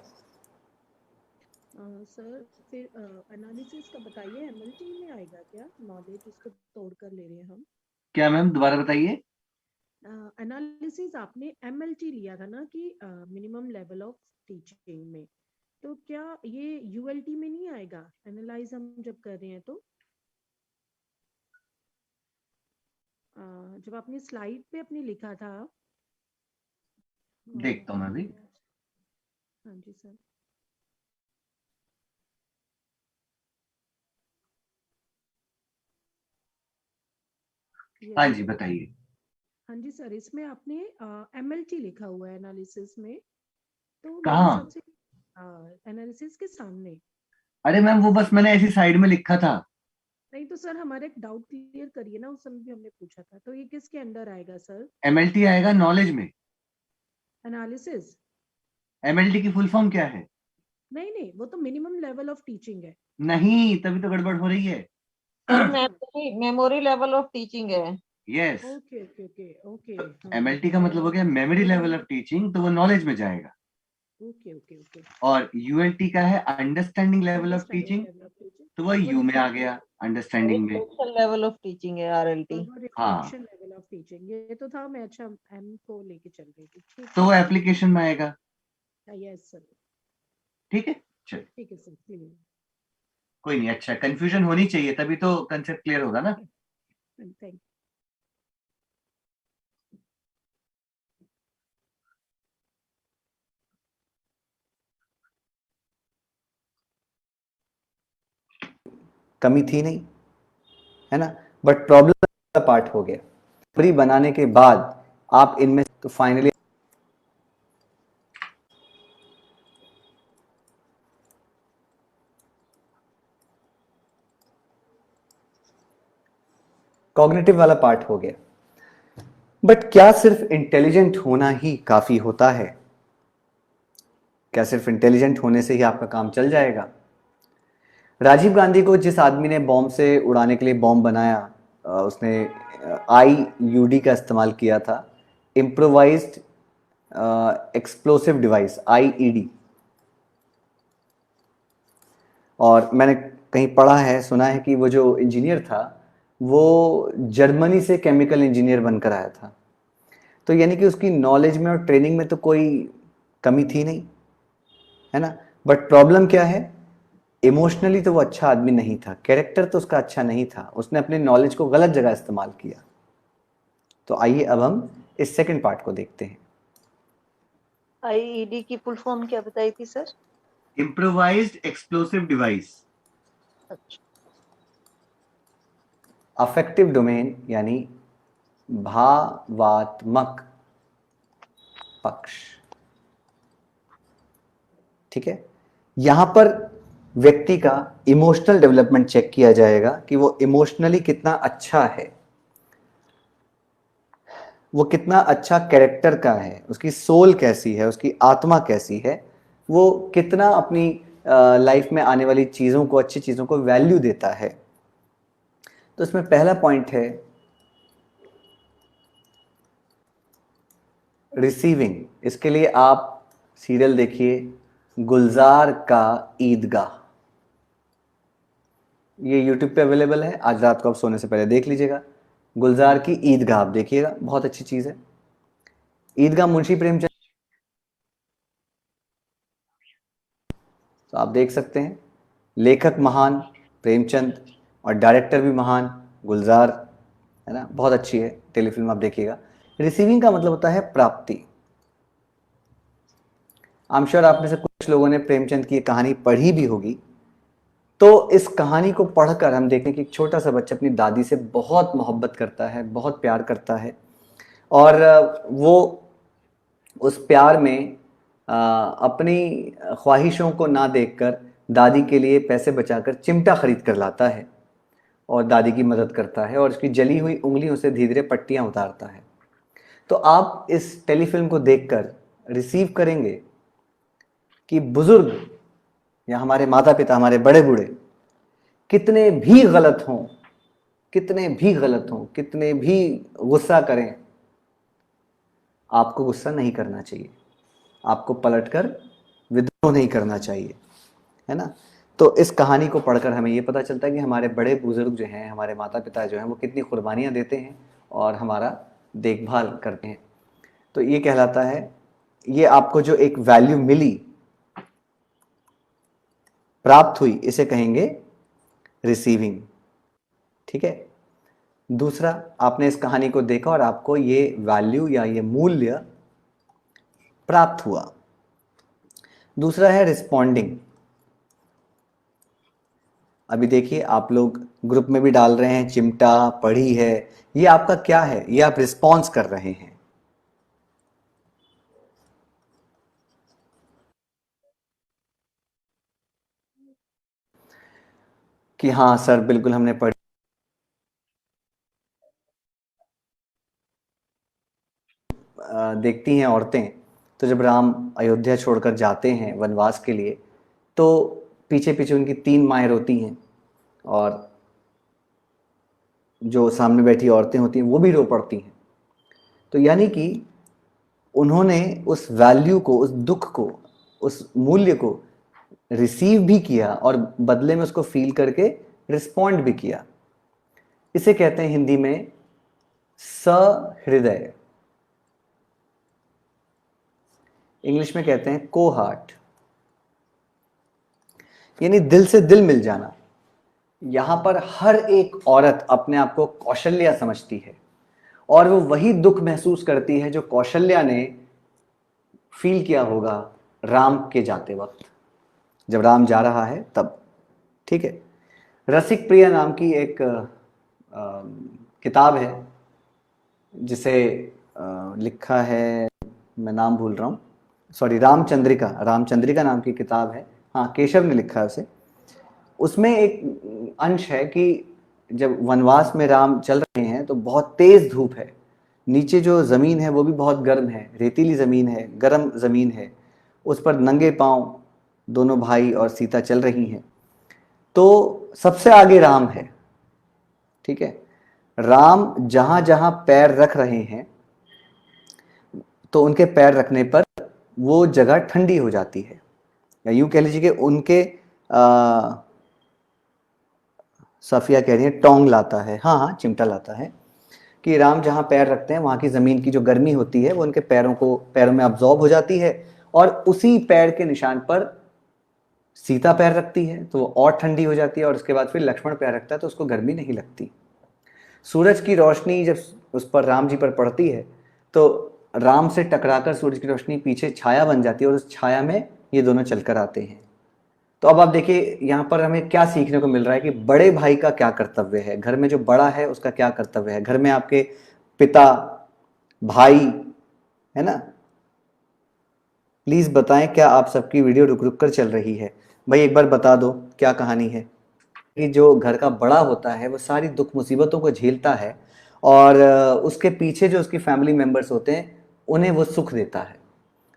Speaker 3: सर फिर एनालिसिस का बताइए, एमएलटी में आएगा क्या, नॉलेज इसको तोड़कर ले रहे हैं हम।
Speaker 1: क्या मैम, दोबारा बताइए।
Speaker 3: एनालिसिस आपने एमएलटी लिया था ना कि मिनिमम लेवल ऑफ टीचिंग में, तो क्या ये यूएलटी में नहीं आएगा, एनालाइज हम जब कर रहे हैं तो। जब आपने स्लाइड पे अपनी लिखा था।
Speaker 1: देखता हूँ मैं भी।
Speaker 3: हाँ जी सर।
Speaker 1: हाँ जी, बताइए।
Speaker 3: हाँ जी सर, इसमें आपने एमएलटी लिखा हुआ है एनालिसिस में, तो मेरे
Speaker 1: कहाँ?
Speaker 3: हिसाब से एनालिसिस के सामने।
Speaker 1: अरे मैम, वो बस मैंने ऐसी साइड में लिखा था।
Speaker 3: नहीं तो सर हमारा एक डाउट क्लियर करिए ना, उस समय भी हमने पूछा था, तो ये किसके अंडर आएगा सर?
Speaker 1: एमएलटी आएगा नॉलेज में।
Speaker 3: एनालिसिस?
Speaker 1: एमएलटी की फुल फॉर्म क्या है?
Speaker 3: नहीं नहीं, वो तो मिनिमम लेवल ऑफ टीचिंग है।
Speaker 1: नहीं, तभी तो गड़बड़ हो रही है।
Speaker 6: Sir memory level of teaching है।
Speaker 1: Yes,
Speaker 3: okay okay okay okay.
Speaker 1: MLT का मतलब हो गया मेमोरी लेवल ऑफ टीचिंग, तो वो नॉलेज में जाएगा।
Speaker 3: Okay okay okay.
Speaker 1: और यूएलटी का है understanding level of
Speaker 3: understanding
Speaker 1: teaching,
Speaker 3: level of teaching,
Speaker 1: तो वो यू में आ गया अंडरस्टैंडिंग में।
Speaker 6: रिफ्लेक्शन लेवल ऑफ टीचिंग है आरएलटी।
Speaker 3: और वो
Speaker 1: हाँ,
Speaker 3: रिफ्लेक्शन लेवल ऑफ टीचिंग, ये तो था, मैं अच्छा एम को लेके चल रही थी। ठीक
Speaker 1: तो वो एप्लीकेशन में आएगा।
Speaker 3: है, यस सर।
Speaker 1: ठीक है, चल,
Speaker 3: ठीक है सर, क्लियर।
Speaker 1: कोई नहीं। अच्छा, कंफ्यूजन होनी चाहिए, तभी तो कंसेप्ट क्लियर होगा ना।
Speaker 3: थैंक
Speaker 4: कमी थी नहीं, है ना, बट प्रॉब्लम का पार्ट हो गया। फ्री बनाने के बाद आप इनमें तो फाइनली कॉग्निटिव वाला पार्ट हो गया। बट क्या सिर्फ इंटेलिजेंट होना ही काफी होता है? क्या सिर्फ इंटेलिजेंट होने से ही आपका काम चल जाएगा? राजीव गांधी को जिस आदमी ने बॉम्ब से उड़ाने के लिए बॉम्ब बनाया, उसने IUD का इस्तेमाल किया था, इम्प्रोवाइज्ड एक्सप्लोसिव डिवाइस, IED। और मैंने कहीं पढ़ा है, सुना है कि वो जो इंजीनियर था वो जर्मनी से केमिकल इंजीनियर बनकर आया था। तो यानी कि उसकी नॉलेज में और ट्रेनिंग में तो कोई कमी थी नहीं, है ना। बट प्रॉब्लम क्या है? इमोशनली तो वो अच्छा आदमी नहीं था, कैरेक्टर तो उसका अच्छा नहीं था, उसने अपने नॉलेज को गलत जगह इस्तेमाल किया। तो आइए अब हम इस सेकंड पार्ट को देखते हैं।
Speaker 6: आईईडी की फुल फॉर्म क्या बताई थी सर?
Speaker 1: Improvised explosive device.
Speaker 6: अच्छा,
Speaker 4: अफेक्टिव डोमेन यानी भावात्मक पक्ष, ठीक है। यहां पर व्यक्ति का इमोशनल डेवलपमेंट चेक किया जाएगा कि वो इमोशनली कितना अच्छा है, वो कितना अच्छा कैरेक्टर का है, उसकी सोल कैसी है, उसकी आत्मा कैसी है, वो कितना अपनी लाइफ में आने वाली चीज़ों को, अच्छी चीज़ों को वैल्यू देता है। तो इसमें पहला पॉइंट है रिसीविंग। इसके लिए आप सीरियल देखिए गुलजार का ईदगाह, ये यूट्यूब पे अवेलेबल है, आज रात को आप सोने से पहले देख लीजिएगा। गुलजार की ईदगाह आप देखिएगा, बहुत अच्छी चीज़ है। ईदगाह मुंशी प्रेमचंद, तो आप देख सकते हैं लेखक महान प्रेमचंद और डायरेक्टर भी महान गुलजार, है ना, बहुत अच्छी है टेलीफिल्म, आप देखिएगा। रिसीविंग का मतलब होता है प्राप्ति। आई एम श्योर आप में से कुछ लोगों ने प्रेमचंद की कहानी पढ़ी भी होगी। तो इस कहानी को पढ़कर हम देखें कि एक छोटा सा बच्चा अपनी दादी से बहुत मोहब्बत करता है, बहुत प्यार करता है, और वो उस प्यार में अपनी ख्वाहिशों को ना देखकर दादी के लिए पैसे बचाकर चिमटा खरीद कर लाता है और दादी की मदद करता है और उसकी जली हुई उंगलियों से धीरे धीरे पट्टियां उतारता है। तो आप इस टेलीफिल्म को देखकर रिसीव करेंगे कि बुजुर्ग या हमारे माता पिता, हमारे बड़े बूढ़े कितने भी गलत हों, कितने भी गलत हों, कितने भी गुस्सा करें, आपको गुस्सा नहीं करना चाहिए, आपको पलटकर विद्रोह नहीं करना चाहिए, है ना। तो इस कहानी को पढ़कर हमें ये पता चलता है कि हमारे बड़े बुजुर्ग जो हैं, हमारे माता पिता जो हैं, वो कितनी कुर्बानियाँ देते हैं और हमारा देखभाल करते हैं। तो ये कहलाता है, ये आपको जो एक वैल्यू मिली, प्राप्त हुई, इसे कहेंगे रिसीविंग, ठीक है। दूसरा, आपने इस कहानी को देखा और आपको ये वैल्यू या ये मूल्य प्राप्त हुआ। दूसरा है रिस्पॉन्डिंग। अभी देखिए आप लोग ग्रुप में भी डाल रहे हैं चिमटा, पढ़ी है, ये आपका क्या है? ये आप रिस्पॉन्स कर रहे हैं। कि हाँ सर बिल्कुल हमने पढ़ी। देखती हैं औरतें, तो जब राम अयोध्या छोड़कर जाते हैं वनवास के लिए, तो पीछे पीछे उनकी 3 माएँ रोती हैं, और जो सामने बैठी औरतें होती हैं वो भी रो पड़ती हैं। तो यानी कि उन्होंने उस वैल्यू को, उस दुख को, उस मूल्य को रिसीव भी किया और बदले में उसको फील करके रिस्पॉन्ड भी किया। इसे कहते हैं हिंदी में सहृदय, इंग्लिश में कहते हैं को हार्ट, यानी दिल से दिल मिल जाना। यहां पर हर एक औरत अपने आप को कौशल्या समझती है, और वो वही दुख महसूस करती है जो कौशल्या ने फील किया होगा राम के जाते वक्त, जब राम जा रहा है तब। ठीक है। रसिक प्रिया नाम की एक किताब है जिसे लिखा है, मैं नाम भूल रहा हूँ, सॉरी, रामचंद्रिका नाम की किताब है। हाँ, केशव ने लिखा है उसे। उसमें एक अंश है कि जब वनवास में राम चल रहे हैं तो बहुत तेज धूप है, नीचे जो ज़मीन है वो भी बहुत गर्म है, रेतीली ज़मीन है, गर्म ज़मीन है, उस पर नंगे पांव दोनों भाई और सीता चल रही हैं। तो सबसे आगे राम है। ठीक है। राम जहां जहां पैर रख रहे हैं तो उनके पैर रखने पर वो जगह ठंडी हो जाती है, या यूं कह लीजिए कि उनके सफिया कह रही है टोंग लाता है, हाँ हाँ चिमटा लाता है, कि राम जहां पैर रखते हैं वहां की जमीन की जो गर्मी होती है वो उनके पैरों में अब्जॉर्ब हो जाती है, और उसी पैर के निशान पर सीता पैर रखती है तो वो और ठंडी हो जाती है, और उसके बाद फिर लक्ष्मण पैर रखता है तो उसको गर्मी नहीं लगती। सूरज की रोशनी जब उस पर राम जी पर पड़ती है तो राम से टकराकर सूरज की रोशनी पीछे छाया बन जाती है, और उस छाया में ये दोनों चलकर आते हैं। तो अब आप देखिए यहाँ पर हमें क्या सीखने को मिल रहा है कि बड़े भाई का क्या कर्तव्य है, घर में जो बड़ा है उसका क्या कर्तव्य है। घर में आपके पिता, भाई, है ना, प्लीज बताएं क्या आप सबकी वीडियो रुक रुक कर चल रही है? भाई एक बार बता दो क्या कहानी है। कि जो घर का बड़ा होता है वो सारी दुख मुसीबतों को झेलता है, और उसके पीछे जो उसकी फैमिली मेंबर्स होते हैं उन्हें वो सुख देता है।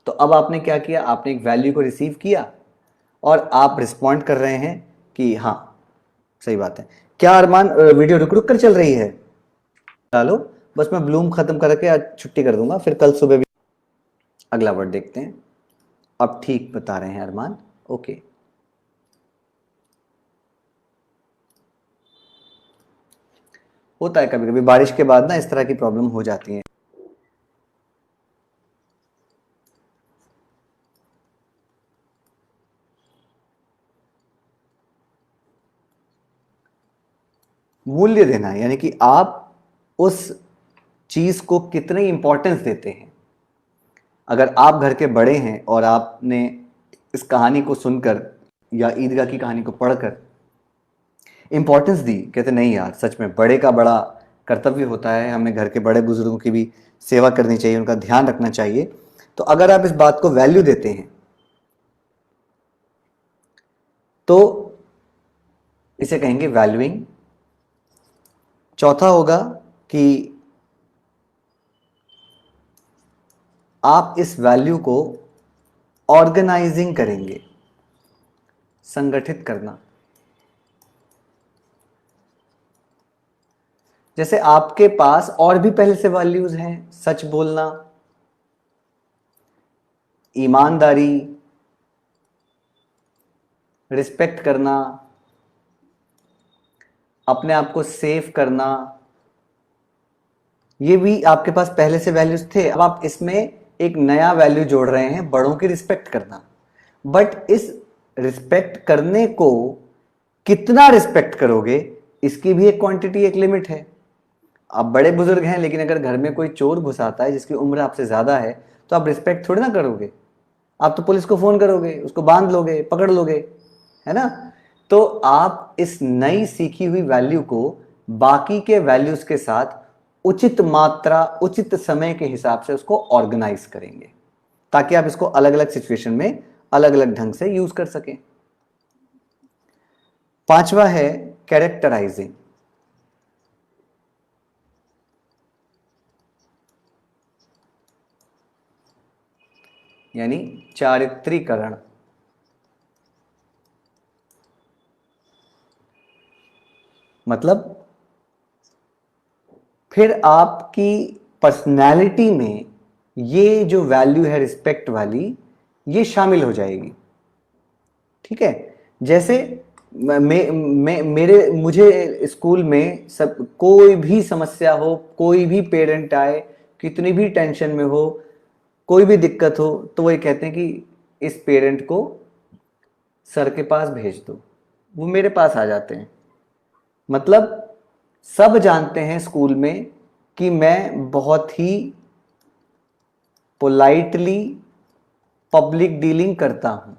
Speaker 4: तो अब आपने क्या किया, आपने एक वैल्यू को रिसीव किया और आप रिस्पॉन्ड कर रहे हैं कि हाँ सही बात है। क्या अरमान वीडियो रुक रुक कर चल रही है? डालो, बस मैं ब्लूम खत्म करके आज छुट्टी कर दूंगा, फिर कल सुबह भी। अगला वर्ड देखते हैं। अब ठीक बता रहे हैं अरमान, ओके। होता है कभी कभी बारिश के बाद ना इस तरह की प्रॉब्लम हो जाती है। मूल्य देना यानी कि आप उस चीज को कितनी इंपॉर्टेंस देते हैं। अगर आप घर के बड़े हैं और आपने इस कहानी को सुनकर या ईदगाह की कहानी को पढ़कर इंपॉर्टेंस दी, कहते नहीं यार सच में बड़े का बड़ा कर्तव्य होता है, हमें घर के बड़े बुजुर्गों की भी सेवा करनी चाहिए, उनका ध्यान रखना चाहिए। तो अगर आप इस बात को वैल्यू देते हैं तो इसे कहेंगे वैल्यूइंग। चौथा होगा कि आप इस वैल्यू को ऑर्गेनाइजिंग करेंगे, संगठित करना। जैसे आपके पास और भी पहले से वैल्यूज हैं, सच बोलना, ईमानदारी, रिस्पेक्ट करना, अपने आप को सेव करना, ये भी आपके पास पहले से वैल्यूज थे। अब आप इसमें एक नया वैल्यू जोड़ रहे हैं, बड़ों की रिस्पेक्ट करना। बट इस रिस्पेक्ट करने को कितना रिस्पेक्ट करोगे इसकी भी एक क्वांटिटी, एक लिमिट है। आप बड़े बुजुर्ग हैं लेकिन अगर घर में कोई चोर घुस आता है जिसकी उम्र आपसे ज्यादा है तो आप रिस्पेक्ट थोड़ी ना करोगे, आप तो पुलिस को फोन करोगे, उसको बांध लोगे, पकड़ लोगे, है ना। तो आप इस नई सीखी हुई वैल्यू को बाकी के वैल्यूज के साथ उचित मात्रा, उचित समय के हिसाब से उसको ऑर्गेनाइज करेंगे, ताकि आप इसको अलग अलग सिचुएशन में अलग अलग ढंग से यूज कर सकें। पांचवा है कैरेक्टराइजिंग, यानी चारित्रीकरण। मतलब फिर आपकी पर्सनैलिटी में ये जो वैल्यू है रिस्पेक्ट वाली, ये शामिल हो जाएगी। ठीक है, जैसे मुझे स्कूल में सब कोई भी समस्या हो, कोई भी पेरेंट आए, कितनी भी टेंशन में हो, कोई भी दिक्कत हो, तो वो ये कहते हैं कि इस पेरेंट को सर के पास भेज दो, वो मेरे पास आ जाते हैं। मतलब सब जानते हैं स्कूल में कि मैं बहुत ही पोलाइटली पब्लिक डीलिंग करता हूं।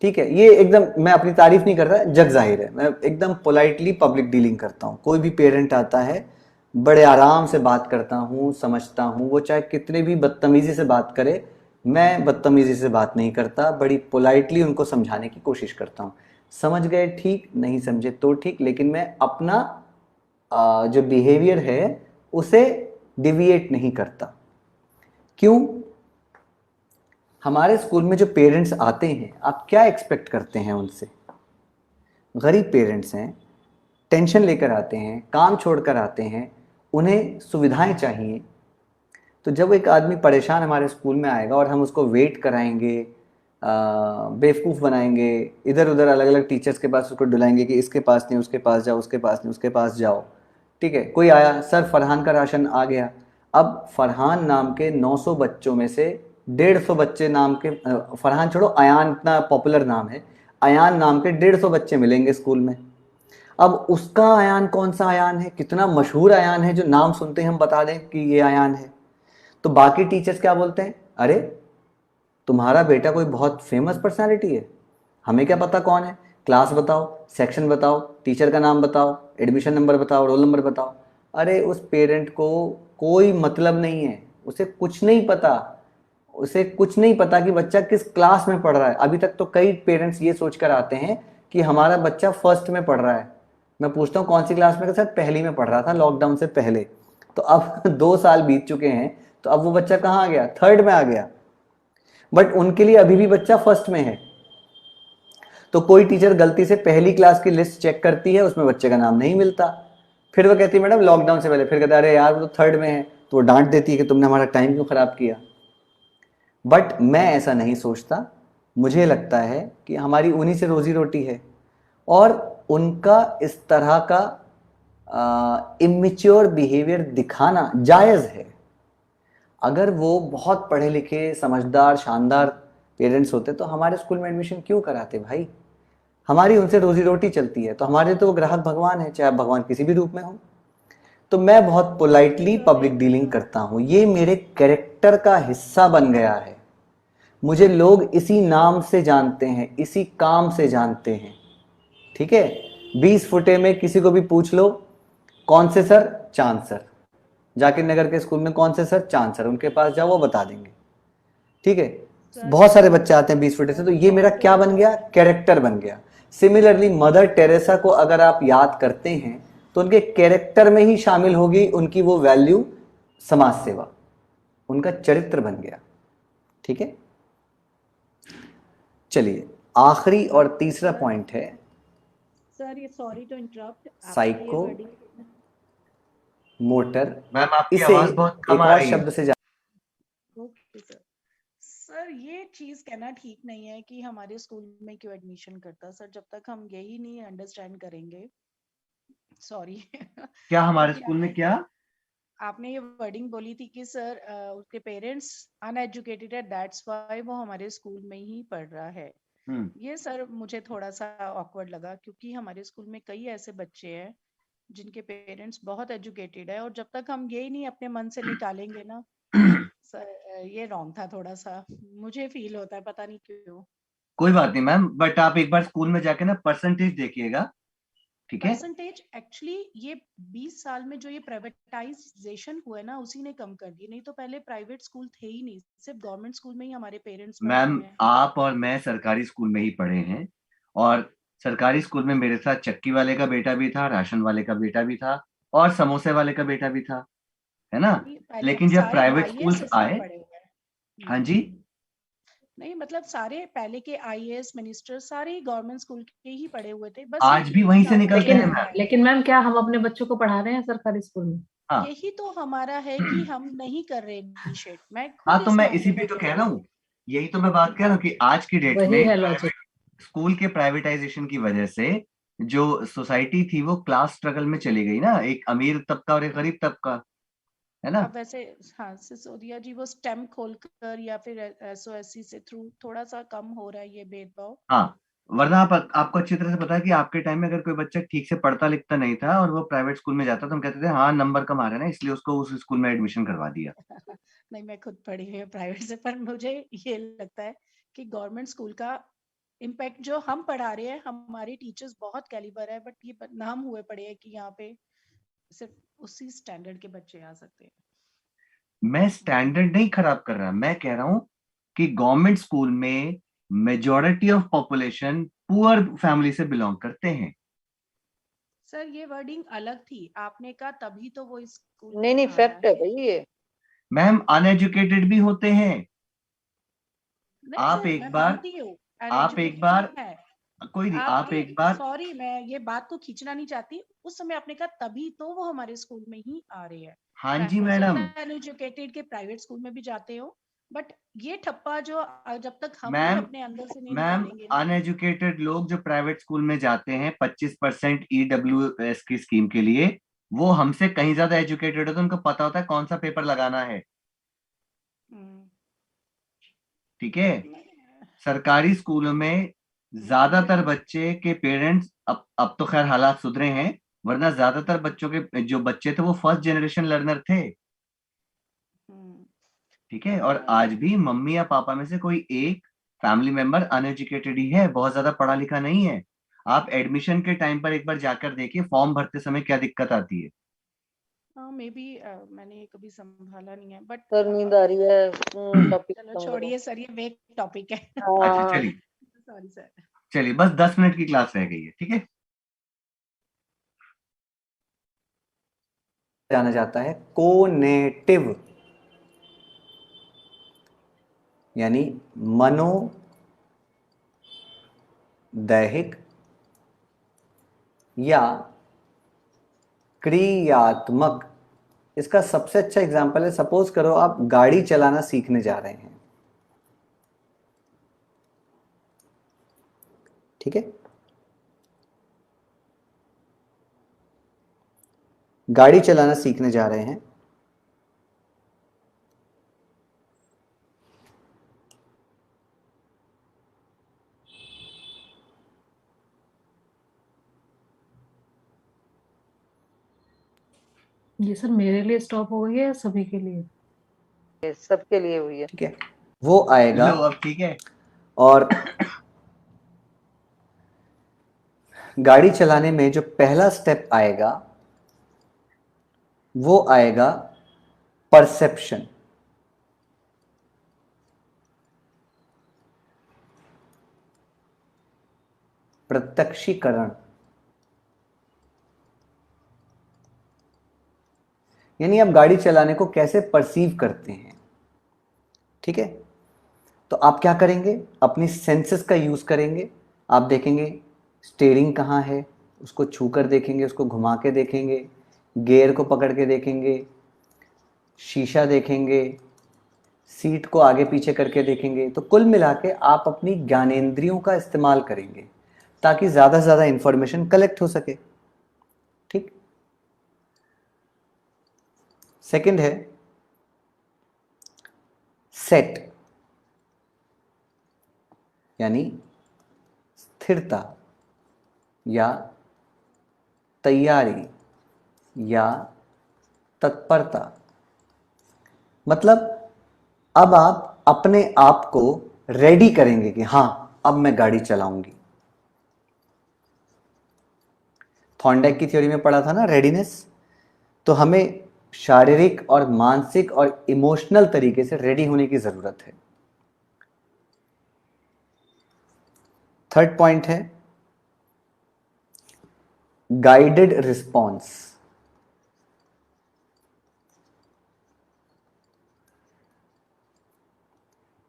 Speaker 4: ठीक है, ये एकदम मैं अपनी तारीफ नहीं कर रहा, जग जाहिर है, मैं एकदम पोलाइटली पब्लिक डीलिंग करता हूं। कोई भी पेरेंट आता है, बड़े आराम से बात करता हूं, समझता हूं, वो चाहे कितने भी बदतमीजी से बात करे, मैं बदतमीजी से बात नहीं करता, बड़ी पोलाइटली उनको समझाने की कोशिश करता हूं। समझ गए ठीक, नहीं समझे तो ठीक, लेकिन मैं अपना जो बिहेवियर है उसे डिविएट नहीं करता। क्यों? हमारे स्कूल में जो पेरेंट्स आते हैं, आप क्या एक्सपेक्ट करते हैं उनसे? गरीब पेरेंट्स हैं, टेंशन लेकर आते हैं, काम छोड़कर आते हैं, उन्हें सुविधाएं चाहिए। तो जब एक आदमी परेशान हमारे स्कूल में आएगा और हम उसको वेट कराएंगे, बेवकूफ़ बनाएंगे, इधर उधर अलग अलग टीचर्स के पास उसको डुलाएंगे कि इसके पास नहीं, उसके पास जाओ, उसके पास नहीं, उसके पास जाओ। ठीक है, कोई आया, सर फरहान का राशन आ गया। अब फरहान नाम के 900 बच्चों में से 150 बच्चे नाम के, फरहान छोड़ो, अयान इतना पॉपुलर नाम है, अयान नाम के 150 बच्चे मिलेंगे स्कूल में। अब उसका अयान कौन सा अयान है, कितना मशहूर अयान है, जो नाम सुनते ही हम बता दें कि ये अयान है। तो बाकी टीचर्स क्या बोलते हैं, अरे तुम्हारा बेटा कोई बहुत फेमस पर्सनालिटी है, हमें क्या पता कौन है, क्लास बताओ, सेक्शन बताओ, टीचर का नाम बताओ, एडमिशन नंबर बताओ, रोल नंबर बताओ। अरे उस पेरेंट को कोई मतलब नहीं है, उसे कुछ नहीं पता, उसे कुछ नहीं पता कि बच्चा किस क्लास में पढ़ रहा है। अभी तक तो कई पेरेंट्स ये सोचकर आते हैं कि हमारा बच्चा फर्स्ट में पढ़ रहा है। मैं पूछता हूँ कौन सी क्लास में, सर पहली में पढ़ रहा था लॉकडाउन से पहले। तो अब 2 साल बीत चुके हैं, तो अब वो बच्चा कहाँ आ गया, थर्ड में आ गया, बट उनके लिए अभी भी बच्चा फर्स्ट में है। तो कोई टीचर गलती से पहली क्लास की लिस्ट चेक करती है, उसमें बच्चे का नाम नहीं मिलता, फिर वो कहती है मैडम लॉकडाउन से पहले, फिर कहता है अरे यार वो तो थर्ड में है, तो वो डांट देती है कि तुमने हमारा टाइम क्यों खराब किया। बट मैं ऐसा नहीं सोचता, मुझे लगता है कि हमारी उन्हीं से रोजी रोटी है, और उनका इस तरह का इमेच्योर बिहेवियर दिखाना जायज़ है। अगर वो बहुत पढ़े लिखे, समझदार, शानदार पेरेंट्स होते तो हमारे स्कूल में एडमिशन क्यों कराते भाई? हमारी उनसे रोजी रोटी चलती है, तो हमारे तो ग्राहक भगवान है, चाहे भगवान किसी भी रूप में हो। तो मैं बहुत पोलाइटली पब्लिक डीलिंग करता हूँ, ये मेरे कैरेक्टर का हिस्सा बन गया है। मुझे लोग इसी नाम से जानते हैं, इसी काम से जानते हैं। ठीक है, 20 फुटे में किसी को भी पूछ लो, कौन से सर? चांद सर। जाकिर नगर के स्कूल में कौन से सर? चांद सर। उनके पास जाओ, वो बता देंगे। ठीक है, बहुत सारे बच्चे आते हैं 20 फुटे से, तो ये मेरा क्या बन गया, कैरेक्टर बन गया। सिमिलरली मदर टेरेसा को अगर आप याद करते हैं, तो उनके कैरेक्टर में ही शामिल होगी उनकी वो वैल्यू, समाज सेवा, उनका चरित्र बन गया। ठीक है, चलिए आखिरी और तीसरा पॉइंट है
Speaker 3: सर ये sorry to interrupt,
Speaker 4: psychomotor.
Speaker 1: Ma'am आपकी
Speaker 4: इसे
Speaker 1: आवाज बहुत
Speaker 4: एक
Speaker 1: कम आ
Speaker 4: और
Speaker 1: रही है।
Speaker 4: शब्द से
Speaker 3: ओके सर। सर ये चीज कहना ठीक नहीं है कि हमारे स्कूल में क्यों एडमिशन करता सर, जब तक हम यही नहीं अंडरस्टैंड करेंगे। सॉरी
Speaker 1: क्या हमारे स्कूल में क्या?
Speaker 3: आपने ये वर्डिंग बोली थी कि सर उसके पेरेंट्स अनएजुकेटेड है, दैट्स व्हाई वो हमारे स्कूल में ही पढ़ रहा है। ये सर मुझे थोड़ा सा ऑकवर्ड लगा, क्योंकि हमारे स्कूल में कई ऐसे बच्चे हैं जिनके पेरेंट्स बहुत एजुकेटेड है, और जब तक हम यही नहीं अपने मन से निकालेंगे ना सर, ये रॉन्ग था थोड़ा सा, मुझे फील होता है, पता नहीं क्यों।
Speaker 1: कोई बात नहीं मैम, बट आप एक बार स्कूल में जाके ना परसेंटेज देखिएगा, ठीक है?
Speaker 3: परसेंटेज एक्चुअली ये 20 साल में जो ये प्राइवेटाइजेशन हुआ है ना, उसी ने कम कर दी। नहीं तो पहले प्राइवेट स्कूल थे ही नहीं, सिर्फ गवर्नमेंट स्कूल में ही हमारे पेरेंट्स पढ़ते
Speaker 1: मैम
Speaker 3: हैं।
Speaker 1: आप और मैं सरकारी स्कूल में ही पढ़े हैं, और सरकारी स्कूल में मेरे साथ चक्की वाले का बेटा भी था, राशन वाले का बेटा भी था, और समोसे वाले का बेटा भी था, है ना?
Speaker 3: नहीं, पहले
Speaker 1: लेकिन जब
Speaker 3: सारे
Speaker 1: प्राइवेट
Speaker 3: आईएएस
Speaker 1: स्कूल्स
Speaker 3: इसमें
Speaker 1: आए,
Speaker 3: पढ़े हुए हैं।
Speaker 1: हाँ जी,
Speaker 3: नहीं मतलब सारे पहले के आईएएस मिनिस्टर सारे ही गवर्नमेंट स्कूल के ही पढ़े हुए थे, बस
Speaker 1: आज
Speaker 3: ये
Speaker 1: भी वहीं से
Speaker 3: ज्यादा
Speaker 1: निकलते
Speaker 7: लेकिन
Speaker 1: हैं
Speaker 3: नहीं
Speaker 1: मैम।
Speaker 3: है।
Speaker 7: लेकिन मैम क्या हम अपने बच्चों को पढ़ा रहे हैं सरकारी स्कूल में?
Speaker 1: हाँ
Speaker 3: यही तो हमारा है कि हम नहीं कर रहे इनिशिएट। मैं
Speaker 1: हाँ,
Speaker 3: खुद
Speaker 1: तो
Speaker 3: इस
Speaker 1: मैं इसी
Speaker 3: मामले
Speaker 1: पे
Speaker 3: में
Speaker 1: तो
Speaker 3: कह
Speaker 1: कह
Speaker 3: रही
Speaker 1: रहा
Speaker 3: हूँ।
Speaker 1: हूँ, यही तो मैं बात कह रहा हूँ कि आज की डेट
Speaker 7: वही
Speaker 1: में
Speaker 7: है लॉजिक।
Speaker 1: स्कूल के प्राइवेटाइजेशन की वजह से जो सोसाइटी थी वो क्लास स्ट्रगल में चली गई ना, एक अमीर तबका और एक गरीब तबका, है ना?
Speaker 3: अब वैसे हाँ सिसोदिया जी वो स्टेम खोलकर या फिर एसओएससी से थ्रू थोड़ा सा कम हो रहा है ये भेदभाव।
Speaker 1: हाँ, वरना आपको अच्छी तरह से पता है कि आपके टाइम में अगर कोई बच्चा ठीक से पढ़ता लिखता नहीं था और वो प्राइवेट स्कूल में जाता तो हम कहते थे हाँ नंबर कम आ रहे हैं ना, इसलिए उसको उस स्कूल में एडमिशन करवा दिया।
Speaker 3: नहीं मैं खुद पढ़ी हुई हूँ प्राइवेट से, पर मुझे ये लगता है कि गवर्नमेंट स्कूल का इम्पैक्ट जो हम पढ़ा रहे हैं, हमारे टीचर्स बहुत कैलिबर है, बट ये नाम हुए पड़े हैं कि यहाँ पे सिर्फ उसी स्टैंडर्ड के बच्चे आ सकते हैं।
Speaker 1: मैं स्टैंडर्ड नहीं खराब कर रहा, मैं कह रहा हूँ कि गवर्नमेंट स्कूल में majority of population poor family से बिलोंग करते हैं।
Speaker 3: सर ये वर्डिंग अलग थी, आपने कहा तभी तो वो इस स्कूल
Speaker 6: नहीं
Speaker 3: में
Speaker 6: नहीं
Speaker 3: आ
Speaker 6: फैक्ट
Speaker 3: रहा
Speaker 6: है भाई ये।
Speaker 1: मैम अनएजुकेटेड भी होते हैं।
Speaker 3: नहीं
Speaker 1: आप
Speaker 3: सर
Speaker 1: एक
Speaker 3: मैं
Speaker 1: बार
Speaker 3: मानती हूँ
Speaker 1: आप एक
Speaker 3: अनएजुकेटेड
Speaker 1: बार
Speaker 3: है।
Speaker 1: कोई नहीं, आप
Speaker 3: आपने
Speaker 1: एक बार
Speaker 3: सॉरी मैं ये बात को खींचना नहीं चाहती, उस समय आपने कहा तभी तो वो हमारे स्कूल में ही आ रहे हैं।
Speaker 1: हाँ जी
Speaker 3: हो सकता
Speaker 1: मैडम,
Speaker 3: है अनएजुकेटेड के प्राइवेट स्कूल में भी जाते हो, बट ये ठप्पा जो जब तक हम ही
Speaker 1: मैम
Speaker 3: अपने अंदर से नहीं
Speaker 1: मैम
Speaker 3: निकालेंगे ना।
Speaker 1: अनएजुकेटेड लोग जो प्राइवेट स्कूल में जाते हैं 25% EWS की स्कीम के लिए, वो हमसे कहीं ज्यादा एजुकेटेड होते हैं, उनको पता होता है कौन सा पेपर लगाना है,
Speaker 3: हम्म,
Speaker 1: ठीक है? सरकारी स्कूलों में ज्यादातर बच्चे के पेरेंट्स, अब तो खैर हालात सुधरे हैं, वरना ज्यादातर बच्चों के जो बच्चे थे वो फर्स्ट जनरेशन लर्नर थे,
Speaker 3: हम्म,
Speaker 1: ठीक है? और आज भी मम्मी या पापा में से कोई एक फैमिली मेंबर अनएजुकेटेड ही है, बहुत ज्यादा पढ़ा लिखा नहीं है। आप एडमिशन के टाइम पर एक बार जाकर देखिए फॉर्म भरते समय क्या दिक्कत आती है।
Speaker 3: हाँ मे बी मैंने ये कभी संभाला नहीं है, बट
Speaker 6: सर नींद आ रही है टॉपिक
Speaker 3: चलो छोड़िए सर, ये वेक टॉपिक है।
Speaker 1: अच्छा
Speaker 6: हाँ
Speaker 1: चलिए,
Speaker 3: सॉरी सर।
Speaker 1: चलिए बस 10 मिनट की क्लास रह गई है, ठीक है?
Speaker 4: जाना जाता है कोनेटिव, यानी मनोदैहिक या क्रियात्मक। इसका सबसे अच्छा एग्जांपल है, सपोज करो आप गाड़ी चलाना सीखने जा रहे हैं, ठीक है? गाड़ी चलाना सीखने जा रहे हैं,
Speaker 7: ये सर मेरे लिए स्टॉप हो गई है या सभी के लिए?
Speaker 6: सबके लिए हुई है।
Speaker 4: ठीक है? वो आएगा
Speaker 1: लो अब ठीक है।
Speaker 4: और गाड़ी चलाने में जो पहला स्टेप आएगा वो आएगा परसेप्शन। प्रत्यक्षीकरण, यानी आप गाड़ी चलाने को कैसे परसीव करते हैं, ठीक है? तो आप क्या करेंगे, अपनी सेंसेस का यूज करेंगे। आप देखेंगे स्टीयरिंग कहाँ है, उसको छू कर देखेंगे, उसको घुमा के देखेंगे, गियर को पकड़ के देखेंगे, शीशा देखेंगे, सीट को आगे पीछे करके देखेंगे। तो कुल मिला के आप अपनी ज्ञानेंद्रियों का इस्तेमाल करेंगे ताकि ज़्यादा से ज़्यादा इंफॉर्मेशन कलेक्ट हो सके, ठीक? सेकंड है सेट, यानी स्थिरता या तैयारी या तत्परता। मतलब अब आप अपने आप को रेडी करेंगे कि हाँ अब मैं गाड़ी चलाऊंगी। थॉर्नडाइक की थ्योरी में पढ़ा था ना रेडीनेस, तो हमें शारीरिक और मानसिक और इमोशनल तरीके से रेडी होने की जरूरत है। थर्ड पॉइंट है गाइडेड रिस्पॉन्स।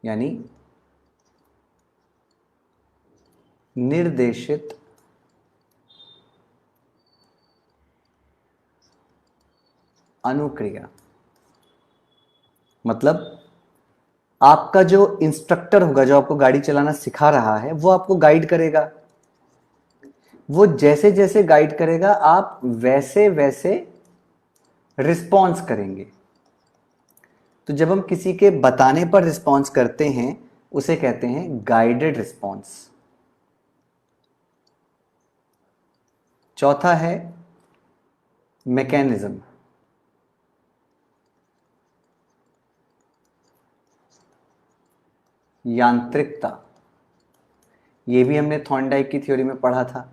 Speaker 4: यानी निर्देशित अनुक्रिया। मतलब आपका जो इंस्ट्रक्टर होगा, जो आपको गाड़ी चलाना सिखा रहा है, वो आपको गाइड करेगा। वो जैसे जैसे गाइड करेगा आप वैसे वैसे रिस्पॉन्स करेंगे। तो जब हम किसी के बताने पर रिस्पॉन्स करते हैं उसे कहते हैं गाइडेड रिस्पॉन्स। चौथा है मैकेनिज्म। यांत्रिकता। ये भी हमने थॉर्नडाइक की थ्योरी में पढ़ा था।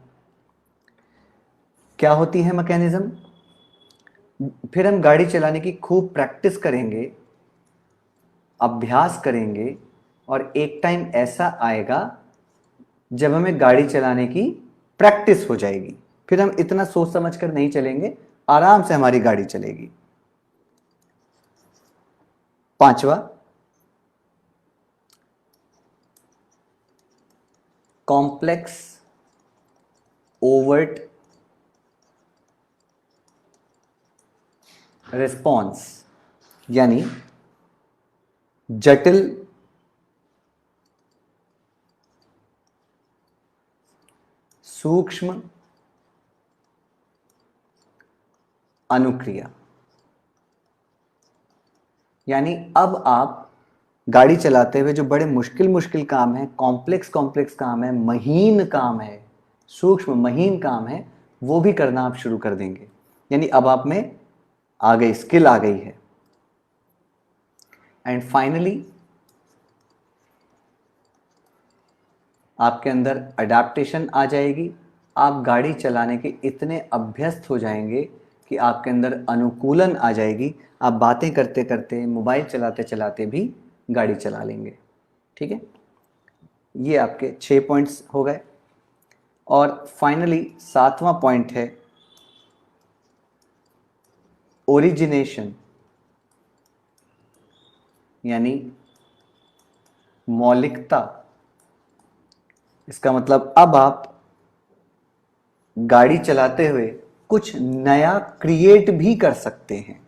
Speaker 4: क्या होती है मैकेनिज्म? फिर हम गाड़ी चलाने की खूब प्रैक्टिस करेंगे, अभ्यास करेंगे, और एक टाइम ऐसा आएगा जब हमें गाड़ी चलाने की प्रैक्टिस हो जाएगी। फिर हम इतना सोच समझ कर नहीं चलेंगे, आराम से हमारी गाड़ी चलेगी। पांचवा कॉम्प्लेक्स ओवर्ट रिस्पॉन्स। यानी जटिल सूक्ष्म अनुक्रिया। यानी अब आप गाड़ी चलाते हुए जो बड़े मुश्किल मुश्किल काम है, कॉम्प्लेक्स काम है, महीन काम है, सूक्ष्म महीन काम है, वो भी करना आप शुरू कर देंगे। यानी अब आप में आ गई, स्किल आ गई है। एंड फाइनली आपके अंदर अडेप्टेशन आ जाएगी। आप गाड़ी चलाने के इतने अभ्यस्त हो जाएंगे कि आपके अंदर अनुकूलन आ जाएगी। आप बातें करते करते, मोबाइल चलाते चलाते भी गाड़ी चला लेंगे। ठीक है, ये आपके 6 पॉइंट्स हो गए। और फाइनली 7वां पॉइंट है ओरिजिनेशन, यानी मौलिकता। इसका मतलब अब आप गाड़ी चलाते हुए कुछ नया क्रिएट भी कर सकते हैं।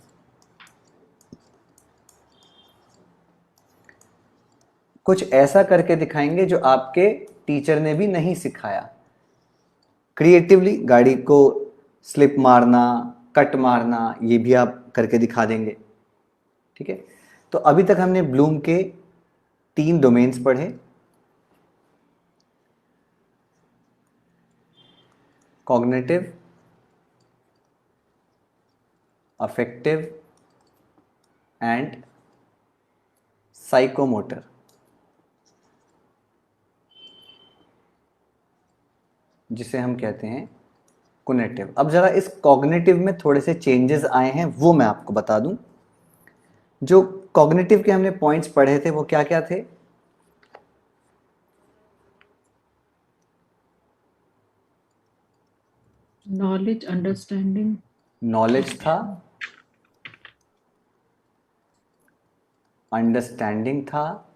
Speaker 4: कुछ ऐसा करके दिखाएंगे जो आपके टीचर ने भी नहीं सिखाया। क्रिएटिवली गाड़ी को स्लिप मारना, कट मारना, ये भी आप करके दिखा देंगे। ठीक है, तो अभी तक हमने ब्लूम के 3 डोमेन्स पढ़े। Cognitive, affective and psychomotor. जिसे हम कहते हैं कोग्निटिव। अब जरा इस कॉग्निटिव में थोड़े से चेंजेस आए हैं, वो मैं आपको बता दूं। जो कॉग्निटिव के हमने पॉइंट्स पढ़े थे वो क्या क्या थे?
Speaker 7: नॉलेज, अंडरस्टैंडिंग,
Speaker 4: नॉलेज था, अंडरस्टैंडिंग था,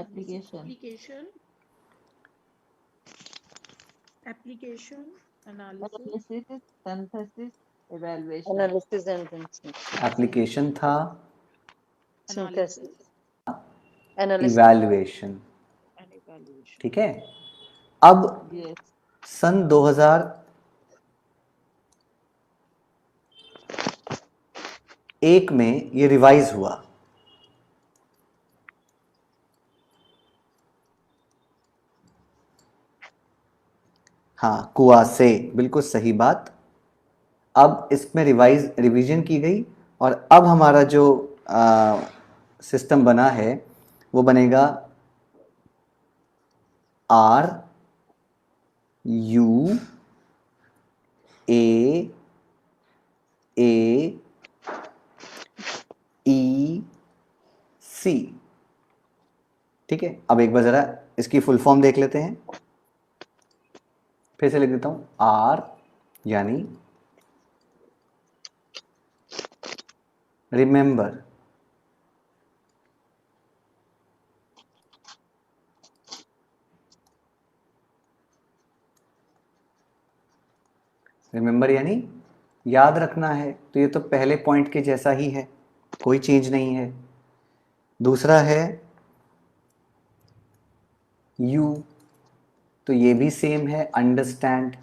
Speaker 6: application,
Speaker 3: application,
Speaker 6: analysis, synthesis, evaluation.
Speaker 8: Analysis and synthesis.
Speaker 4: Application था,
Speaker 8: Synthesis. Analysis
Speaker 4: evaluation.
Speaker 3: and evaluation.
Speaker 4: ठीक है, अब
Speaker 6: यस,
Speaker 4: सन 2001 में ये रिवाइज हुआ। हाँ, कुआ से, बिल्कुल सही बात। अब इसमें रिवीजन की गई और अब हमारा जो सिस्टम बना है वो बनेगा R U A E C। ठीक है, अब एक बार जरा इसकी फुल फॉर्म देख लेते हैं। फिर से लिख देता हूं, R यानी रिमेंबर, रिमेंबर यानी याद रखना है। तो ये तो पहले पॉइंट के जैसा ही है, कोई चेंज नहीं है। दूसरा है यू, तो ये भी सेम है, अंडरस्टैंड।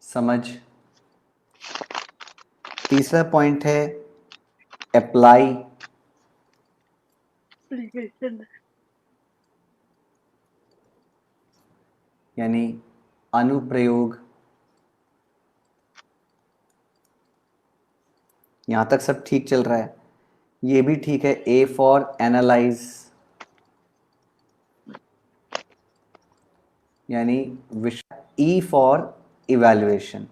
Speaker 4: समझ। तीसरा पॉइंट है अप्लाई, यानी अनुप्रयोग। यहां तक सब ठीक चल रहा है, ये भी ठीक है। ए फॉर एनालाइज, यानी विषय। ई फॉर इवैल्यूएशन,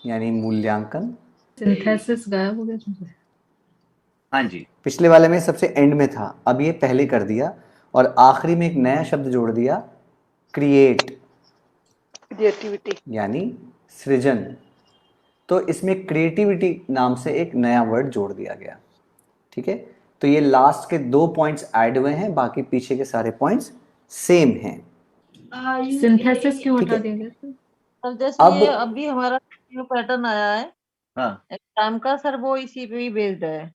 Speaker 4: यानी मूल्यांकन।
Speaker 7: सिंथेसिस गायब हो गया तुमसे।
Speaker 1: हाँ जी,
Speaker 4: पिछले वाले में सबसे एंड में था, अब ये पहले कर दिया और आखिरी में एक नया शब्द जोड़ दिया, क्रिएट,
Speaker 8: क्रिएटिविटी,
Speaker 4: यानी सृजन। तो इसमें क्रिएटिविटी नाम से एक नया वर्ड जोड़ दिया गया। ठीक है, तो ये लास्ट के 2 पॉइंट्स ऐड हुए हैं, बाकी पीछे के सारे पॉइंट्स सेम हैं।
Speaker 7: सिंथेसिस क्यों
Speaker 4: ठीक
Speaker 7: हटा
Speaker 4: है।
Speaker 7: दिया गया था?
Speaker 6: सर जैसे
Speaker 4: अब
Speaker 6: ये अभी हमारा न्यू पैटर्न आया है
Speaker 1: हाँ
Speaker 6: एग्जाम का, सर वो इसी पे ही बेस्ड है।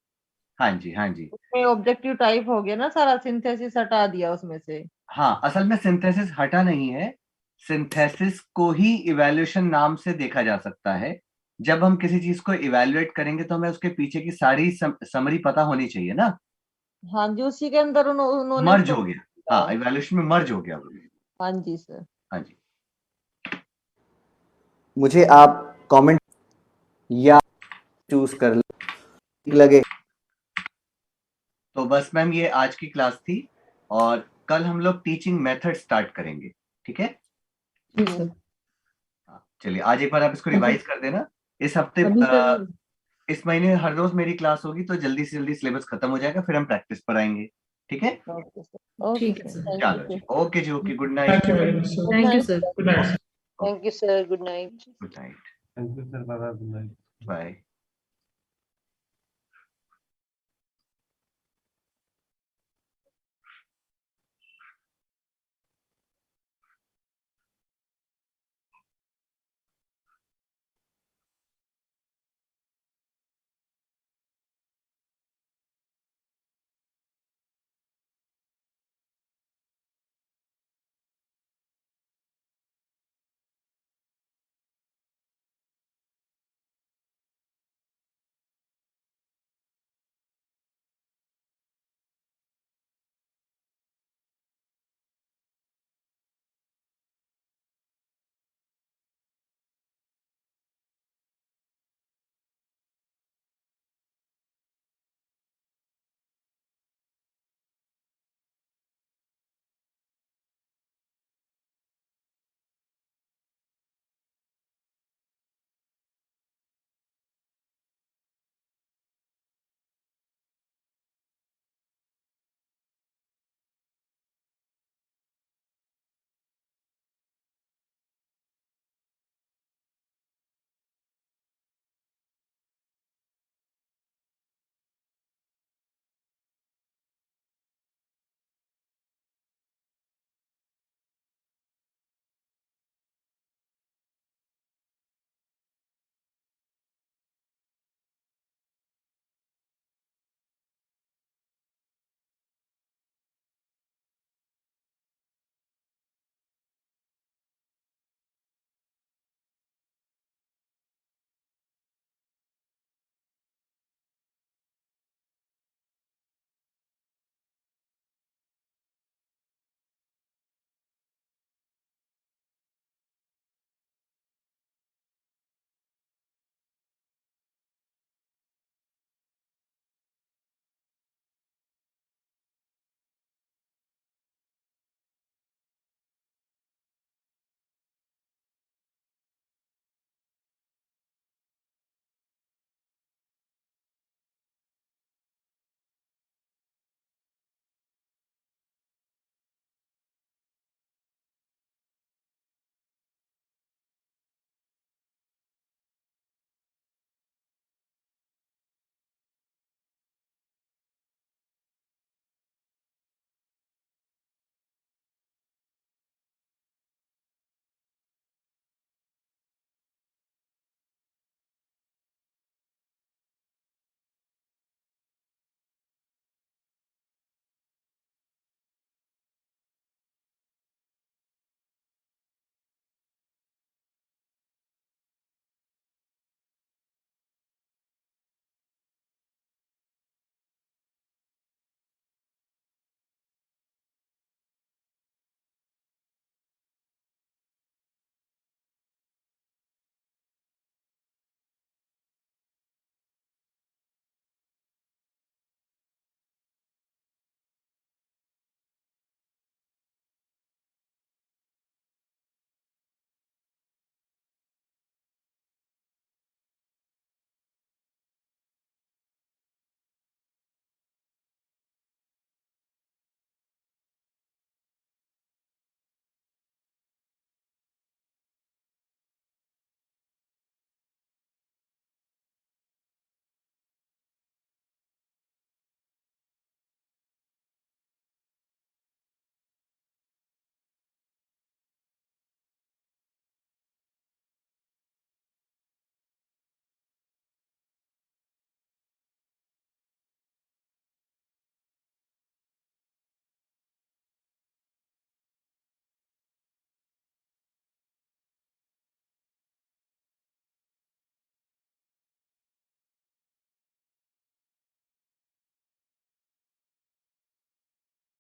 Speaker 1: हाँ जी, हाँ जी,
Speaker 6: उसमें ऑब्जेक्टिव टाइप हो गया ना सारा, सिंथेसिस हटा दिया उसमें से।
Speaker 1: हाँ। असल में सिंथेसिस हटा नहीं है, सिंथेसिस को ही इवैल्यूएशन नाम से देखा जा सकता है। जब हम किसी चीज को इवैल्यूएट करेंगे तो हमें उसके पीछे की सारी समरी पता होनी चाहिए ना।
Speaker 6: हाँ जी, उसी के अंदर उन्होंने
Speaker 1: मर्ज
Speaker 6: उसको
Speaker 1: हो गया,
Speaker 6: किया
Speaker 1: हाँ,
Speaker 6: है।
Speaker 1: इवैल्यूएशन में मर्ज हो गया वो।
Speaker 6: हाँ जी सर।
Speaker 1: हाँ जी।
Speaker 4: मुझे आप कमेंट या चूज कर लगे।
Speaker 1: तो बस मैम, ये आज की क्लास थी और कल हम लोग टीचिंग मेथड स्टार्ट करेंगे। ठीक है,
Speaker 7: जी सर।
Speaker 1: हाँ, चलिए आज एक बार आप इसको रिवाइज कर देना। इस हफ्ते
Speaker 7: अभी सर
Speaker 1: इस महीने हर रोज मेरी क्लास होगी, तो जल्दी से जल्दी सिलेबस खत्म हो जाएगा, फिर हम प्रैक्टिस पर आएंगे। ठीक है,
Speaker 6: ओके सर,
Speaker 7: ठीक
Speaker 6: ओके
Speaker 7: है सर।
Speaker 6: थैंक
Speaker 1: चलो
Speaker 6: यू।
Speaker 1: जी, ओके जी, okay, good
Speaker 2: thank
Speaker 1: night.
Speaker 2: You very much sir.
Speaker 7: Thank you sir.
Speaker 2: Good night.
Speaker 8: Thank you sir, good night.
Speaker 1: Good night,
Speaker 9: thank you sir, bye bye.
Speaker 1: Bye.